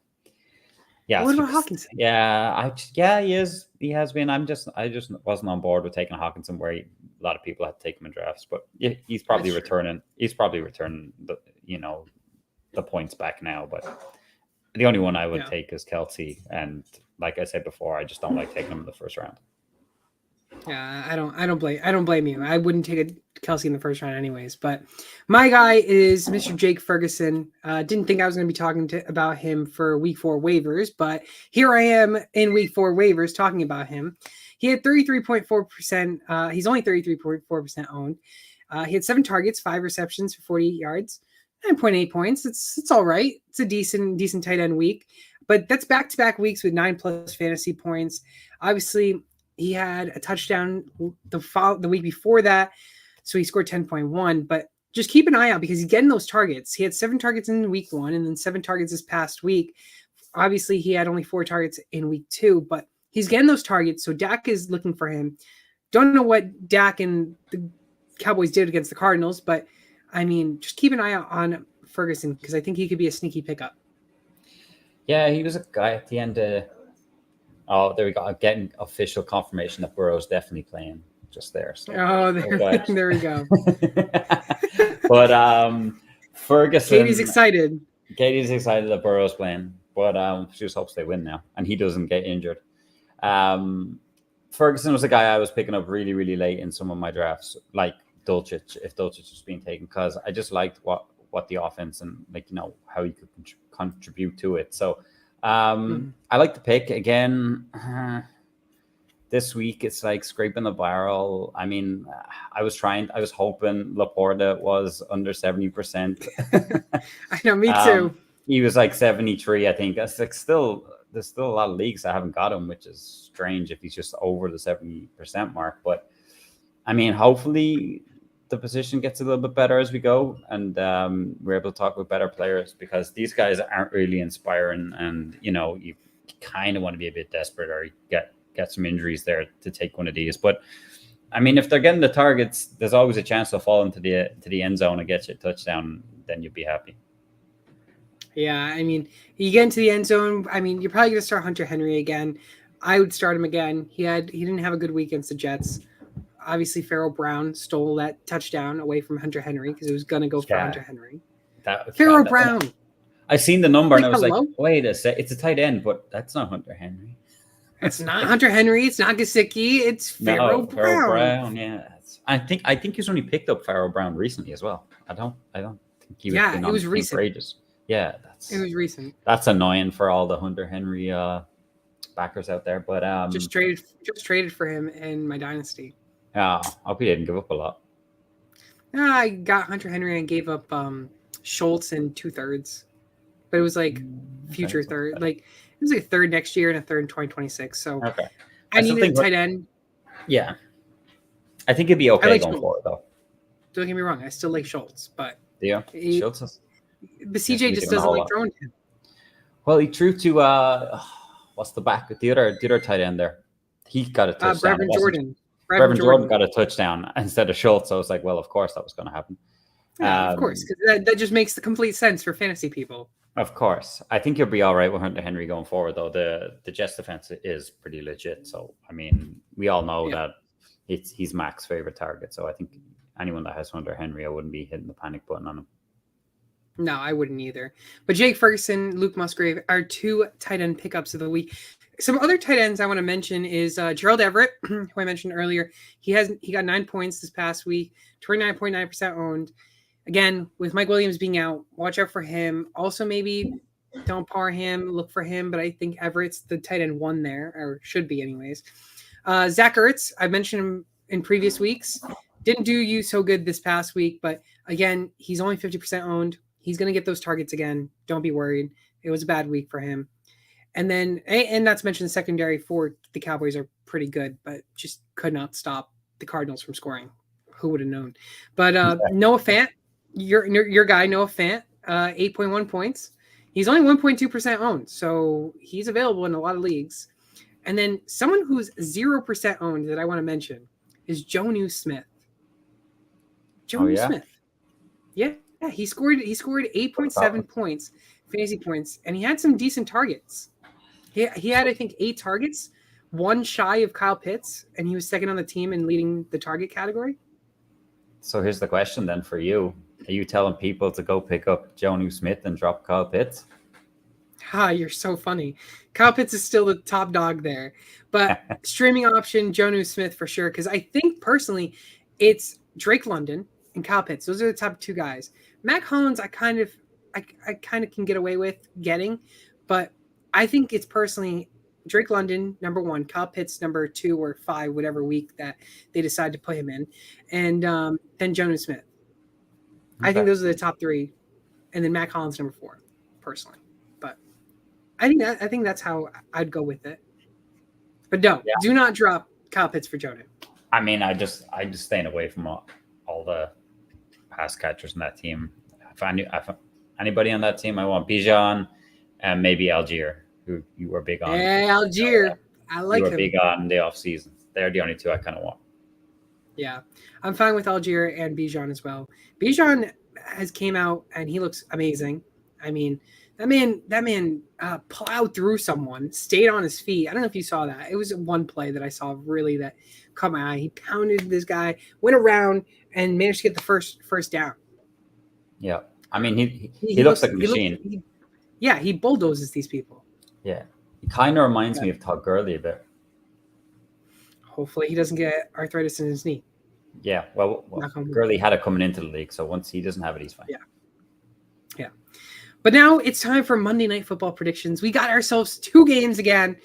Yeah. What about Hawkinson? Yeah, he is. He has been. I just wasn't on board with taking Hawkinson where a lot of people had to take him in drafts, but he's probably returning. He's probably returning the points back now. But the only one I would take is Kelce, and like I said before, I just don't like taking him in the first round. Yeah, I don't blame you. I wouldn't take a Kelce in the first round anyways. But my guy is Mr. Jake Ferguson. Didn't think I was going to be talking about him for week 4 waivers, but here I am in week 4 waivers talking about him. He had 33.4%. He's only 33.4% owned. He had 7 targets, 5 receptions for 48 yards, 9.8 points. It's all right. It's a decent tight end week, but that's back-to-back weeks with 9+ fantasy points. Obviously, he had a touchdown the week before that, so he scored 10.1. But just keep an eye out because he's getting those targets. He had 7 targets in week 1 and then 7 targets this past week. Obviously, he had only 4 targets in week 2, but he's getting those targets. So Dak is looking for him. Don't know what Dak and the Cowboys did against the Cardinals, but I mean, just keep an eye out on Ferguson because I think he could be a sneaky pickup. Yeah, he was a guy at the end of Oh, there we go. I'm getting official confirmation that Burrow's definitely playing just there. So. There we go. But Ferguson. Katie's excited that Burrow's playing, but she just hopes they win now and he doesn't get injured. Ferguson was a guy I was picking up really, really late in some of my drafts, like Dulcich, if Dulcich was being taken, because I just liked what the offense and how he could contribute to it. So I like the pick again. This week it's like scraping the barrel. I mean, I was hoping Laporta was under 70%. I know, me too. He was like 73, I think. That's like there's still a lot of leagues that haven't got him, which is strange if he's just over the 70% mark. But I mean, hopefully the position gets a little bit better as we go, and we're able to talk with better players, because these guys aren't really inspiring, and you kind of want to be a bit desperate or get some injuries there to take one of these. But I mean, if they're getting the targets, there's always a chance they'll fall into the end zone and get you a touchdown. Then you'll be happy. Yeah, I mean, you get into the end zone. I mean, you're probably going to start Hunter Henry again. I would start him again. He didn't have a good week against the Jets. Obviously, Farrell Brown stole that touchdown away from Hunter Henry because it was going to go for Hunter Henry. Farrell Brown. I seen the number and I was like, wait a sec, it's a tight end, but that's not Hunter Henry. It's not Hunter Henry. It's not Gesicki. It's Farrell Brown. Farrell Brown, yeah. I think he's only picked up Farrell Brown recently as well. I don't think he was. Yeah, it was recent. For ages. Yeah, it was recent. That's annoying for all the Hunter Henry backers out there. But just traded for him in my dynasty. Yeah, I hope he didn't give up a lot. I got Hunter Henry and gave up Schultz in 2/3, but it was like future third. Like it was like a third next year and a third in 2026. So I needed a tight end. Yeah, I think it'd be okay going forward though. Don't get me wrong, I still like Schultz, but Schultz is. But CJ just doesn't like throwing him. Well, he threw to what's the other tight end there? He got a touchdown. Reverend Jordan got a touchdown instead of Schultz. So I was like, well, of course that was going to happen. Yeah, of course, because that just makes the complete sense for fantasy people. Of course, I think you'll be all right with Hunter Henry going forward, though. The Jets defense is pretty legit. So I mean, we all know that he's Mac's favorite target. So I think anyone that has Hunter Henry, I wouldn't be hitting the panic button on him. No, I wouldn't either. But Jake Ferguson, Luke Musgrave are two tight end pickups of the week. Some other tight ends I want to mention is Gerald Everett, who I mentioned earlier. He got 9 points this past week, 29.9% owned. Again, with Mike Williams being out, watch out for him. Also, maybe don't par him, look for him. But I think Everett's the tight end one there, or should be anyways. Zach Ertz, I mentioned him in previous weeks. Didn't do you so good this past week, but again, he's only 50% owned. He's going to get those targets again. Don't be worried. It was a bad week for him. And then, and not to mention the secondary for the Cowboys are pretty good, but just could not stop the Cardinals from scoring. Who would have known? But Noah Fant, your guy, Noah Fant, 8.1 points. He's only 1.2% owned, so he's available in a lot of leagues. And then someone who's 0% owned that I want to mention is Jonnu Smith. Smith. Yeah. Yeah, he scored 8.7 points, fantasy points, and he had some decent targets. He had, I think, 8 targets, one shy of Kyle Pitts, and he was second on the team in leading the target category. So here's the question then for you. Are you telling people to go pick up Jonnu Smith and drop Kyle Pitts? You're so funny. Kyle Pitts is still the top dog there. But streaming option, Jonnu Smith for sure, because I think personally it's Drake London and Kyle Pitts. Those are the top 2 guys. Mac Hollins, I kind of can get away with getting, but I think it's personally Drake London, number 1, Kyle Pitts, number 2 or 5, whatever week that they decide to put him in, and then Jonnu Smith. Okay. I think those are the top 3, and then Mac Hollins, number 4, personally. But I think that's how I'd go with it. But do not drop Kyle Pitts for Jonnu. I mean, I just staying away from all the pass catchers in that team. If anybody on that team, I want Bijan and maybe Algier, who you were big on. Yeah, Algier. I like him. You were big on the offseason. They're the only 2 I kind of want. Yeah, I'm fine with Algier and Bijan as well. Bijan has came out and he looks amazing. I mean, That man plowed through someone, stayed on his feet. I don't know if you saw that. It was one play that I saw really that caught my eye. He pounded this guy, went around, and managed to get the first down. Yeah, I mean he looks like a machine. He bulldozes these people. Yeah, he kind of reminds me of Todd Gurley a bit. Hopefully, he doesn't get arthritis in his knee. Yeah, well Gurley had it coming into the league, so once he doesn't have it, he's fine. Yeah. But now it's time for Monday Night Football predictions. We got ourselves 2 games again,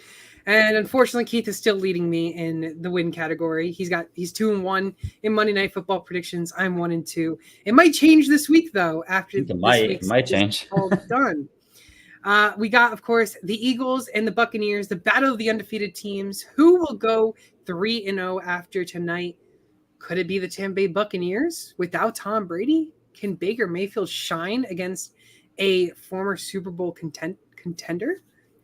and unfortunately, Keith is still leading me in the win category. He's 2-1 in Monday Night Football predictions. I'm 1-2. It might change this week though. After it might change. All done. We got, of course, the Eagles and the Buccaneers, the battle of the undefeated teams. Who will go 3-0 after tonight? Could it be the Tampa Bay Buccaneers without Tom Brady? Can Baker Mayfield shine against a former Super Bowl contender?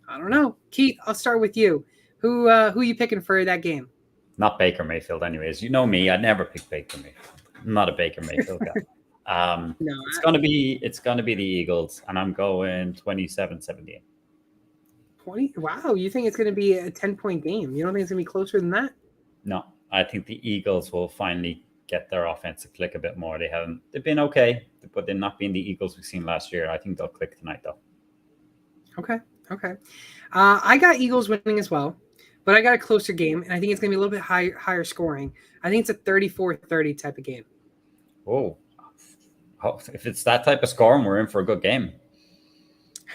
I don't know. Keith, I'll start with you. Who are you picking for that game? Not Baker Mayfield, anyways. You know me. I'd never pick Baker Mayfield. I'm not a Baker Mayfield guy. No, it's gonna be the Eagles, and I'm going 27-17. 20? Wow, you think it's gonna be a 10-point game? You don't think it's gonna be closer than that? No, I think the Eagles will finally get their offense to click a bit more. They've been okay, but they're not being the Eagles we've seen last year. I think they'll click tonight though. Okay. I got Eagles winning as well, but I got a closer game, and I think it's going to be a little bit higher scoring. I think it's a 34-30 type of game. Oh, if it's that type of scoring, we're in for a good game.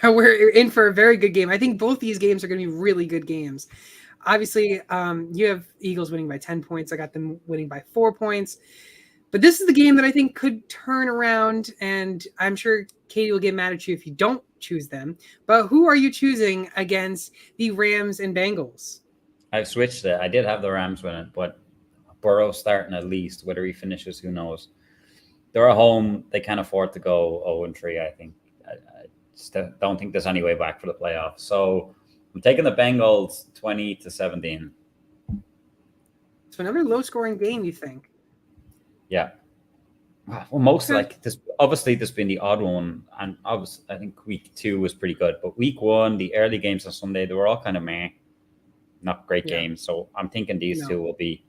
We're in for a very good game. I think both these games are going to be really good games. Obviously, you have Eagles winning by 10 points. I got them winning by 4 points. But this is the game that I think could turn around, and I'm sure Katie will get mad at you if you don't choose them. But who are you choosing against the Rams and Bengals? I've switched it. I did have the Rams win it, but Burrow starting at least. Whether he finishes, who knows? They're at home. They can't afford to go 0-3, I think. I just don't think there's any way back for the playoffs. So I'm taking the Bengals 20-17. So another low-scoring game, you think? Yeah. Well, most like this. Obviously, there's been the odd one, and obviously, I think week 2 was pretty good. But week 1, the early games on Sunday, they were all kind of meh, not great games. So I'm thinking these two will be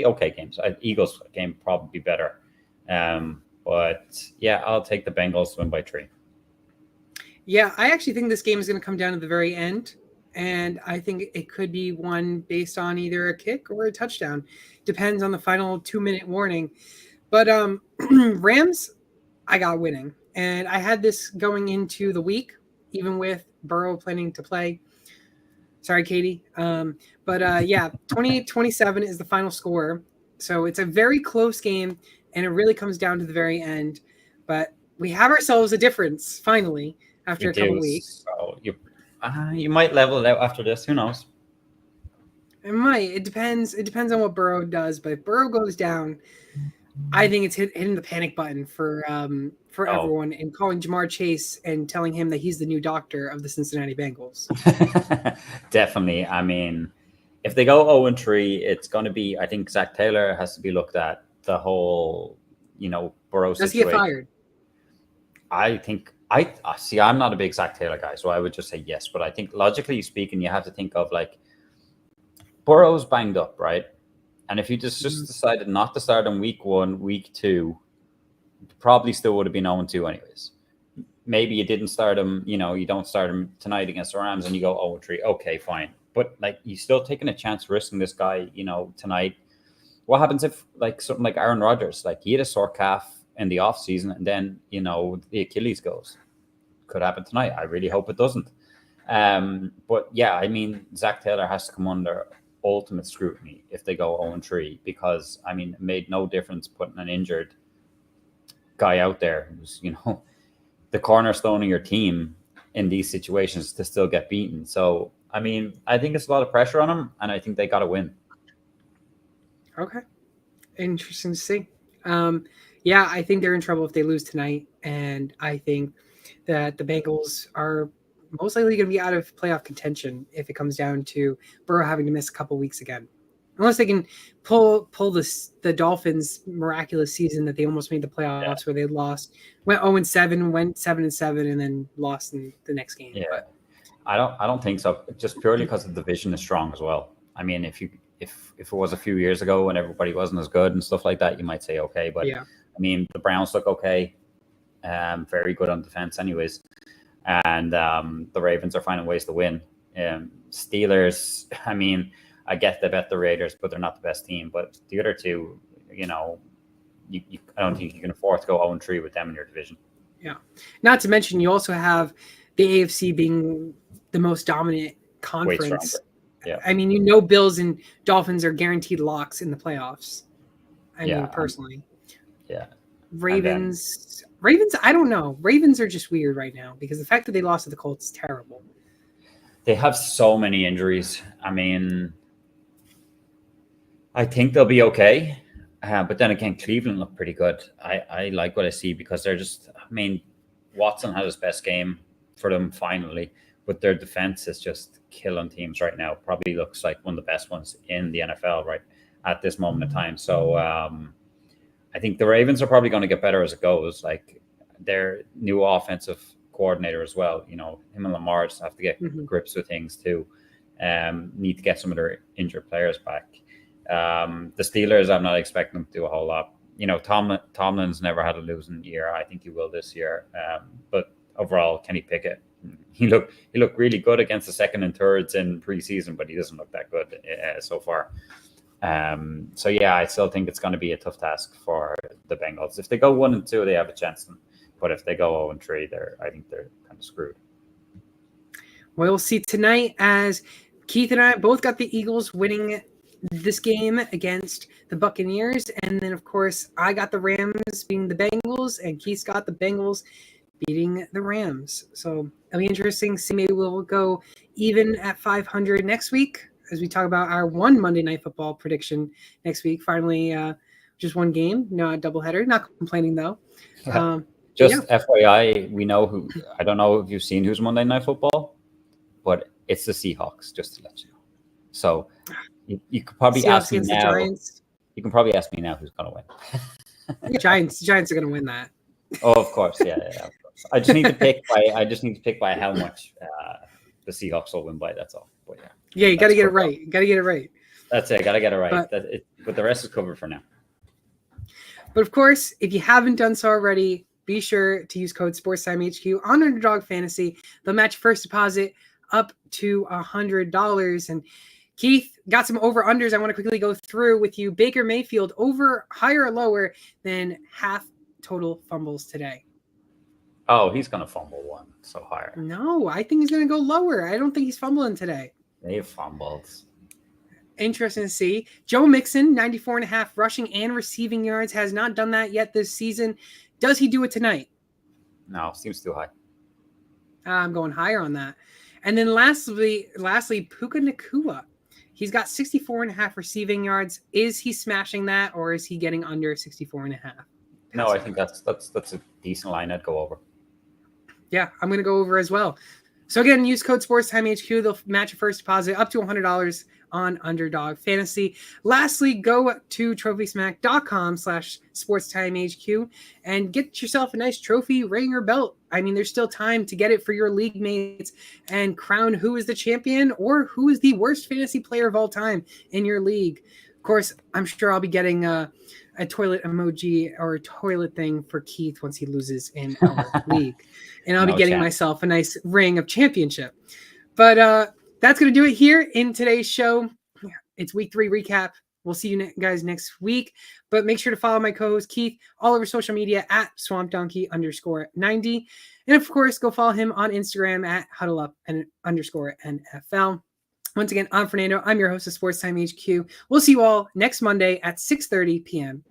okay games. Eagles game probably better, but yeah, I'll take the Bengals to win by 3. Yeah, I actually think this game is going to come down to the very end, and I think it could be won based on either a kick or a touchdown. Depends on the final 2-minute warning. But Rams, I got winning. And I had this going into the week, even with Burrow planning to play. Sorry, Katie. But 20-27 is the final score. So it's a very close game, and it really comes down to the very end. But we have ourselves a difference, finally, after a couple weeks. So you might level it out after this. Who knows? It might. It depends. It depends on what Burrow does. But if Burrow goes down, I think it's hitting the panic button for everyone and calling Jamar Chase and telling him that he's the new doctor of the Cincinnati Bengals. Definitely. I mean, if they go 0-3, it's going to be. I think Zach Taylor has to be looked at. The whole, Burrow situation. Does he get fired? I think I'm not a big Zach Taylor guy, so I would just say yes. But I think logically speaking, you have to think of like Burrow's banged up, right? And if you just decided not to start in week 1, week 2, probably still would have been 0-2 anyways. Maybe you didn't start him, you don't start him tonight against the Rams and you go 0-3. Okay, fine. But like you're still taking a chance risking this guy, tonight. What happens if like something like Aaron Rodgers, like he had a sore calf in the off season and then, the Achilles goes? Could happen tonight. I really hope it doesn't. But yeah, I mean, Zach Taylor has to come under ultimate scrutiny if they go 0-3, because I mean, it made no difference putting an injured guy out there who's the cornerstone of your team in these situations to still get beaten. So I mean, I think it's a lot of pressure on them, and I think they got to win. Okay, interesting to see. Yeah, I think they're in trouble if they lose tonight, and I think that the Bengals are most likely going to be out of playoff contention if it comes down to Burrow having to miss a couple weeks again. unless they can pull the Dolphins' miraculous season that they almost made the playoffs, where they lost, went 0-7, went 7-7, and then lost in the next game. Yeah, but I don't think so. Just purely because the division is strong as well. I mean, if it was a few years ago when everybody wasn't as good and stuff like that, you might say okay. But I mean, the Browns look okay, very good on defense, anyways, and the Ravens are finding ways to win. Steelers, I mean, I get they bet the Raiders, but they're not the best team. But the other two, I don't think you can afford to go 0-3 with them in your division. Yeah. Not to mention, you also have the AFC being the most dominant conference. Yeah. I mean, Bills and Dolphins are guaranteed locks in the playoffs. I mean, personally. Yeah. Ravens, I don't know. Ravens are just weird right now because the fact that they lost to the Colts is terrible. They have so many injuries. I mean, I think they'll be okay. But then again, Cleveland look pretty good. I like what I see because they're just, I mean, Watson had his best game for them finally, but their defense is just killing teams right now. Probably looks like one of the best ones in the NFL right at this moment in time. So I think the Ravens are probably going to get better as it goes. Like their new offensive coordinator as well. Him and Lamar just have to get grips with things too. Need to get some of their injured players back. The Steelers, I'm not expecting them to do a whole lot. Tomlin's never had a losing year. I think he will this year. But overall, Kenny Pickett, he looked really good against the second and thirds in preseason, but he doesn't look that good so far. So yeah, I still think it's going to be a tough task for the Bengals. If they go 1-2, they have a chance. But if they go 0-3, I think they're kind of screwed. We'll see tonight as Keith and I both got the Eagles winning this game against the Buccaneers. And then, of course, I got the Rams beating the Bengals, and Keith's got the Bengals beating the Rams. So it'll be interesting. See, maybe we'll go even at 500 next week as we talk about our one Monday Night Football prediction next week. Finally, just one game, no doubleheader. Not complaining, though. FYI, we know who. I don't know if you've seen who's Monday Night Football, but it's the Seahawks, just to let you know. So you could probably ask me now. You can probably ask me now who's going to win. Giants are going to win that. Oh, of course, yeah. Of course. I just need to pick by how much the Seahawks will win by. That's all. But yeah, you got to get it right. You got to get it right. That's it. Got to get it right. But the rest is covered for now. But of course, if you haven't done so already, be sure to use code SportsTimeHQ on Underdog Fantasy. They'll match first deposit up to $100. And Keith, got some over-unders I want to quickly go through with you. Baker Mayfield, over, higher or lower than half total fumbles today? Oh, he's going to fumble one, so higher. No, I think he's going to go lower. I don't think he's fumbling today. They've fumbled. Interesting to see. Joe Mixon, 94.5 rushing and receiving yards, has not done that yet this season. Does he do it tonight? No, seems too high. I'm going higher on that. And then lastly, Puka Nacua. He's got 64.5 receiving yards. Is he smashing that, or is he getting under 64.5? No, I think that's a decent line. I'd go over. Yeah, I'm going to go over as well. So again, use code SportsTimeHQ. They'll match your first deposit up to $100 on Underdog Fantasy. Lastly, go to TrophySmack.com/SportsTimeHQ and get yourself a nice trophy, ring, or belt. I mean, there's still time to get it for your league mates and crown who is the champion or who is the worst fantasy player of all time in your league. Of course, I'm sure I'll be getting a toilet emoji or a toilet thing for Keith once he loses in our league. And I'll be getting myself a nice ring of championship. But that's going to do it here in today's show. It's week 3 recap. We'll see you guys next week. But make sure to follow my co-host Keith all over social media at SwampDonkey_90. And of course, go follow him on Instagram at HuddleUp_NFL. Once again, I'm Fernando. I'm your host of Sports Time HQ. We'll see you all next Monday at 6:30 p.m.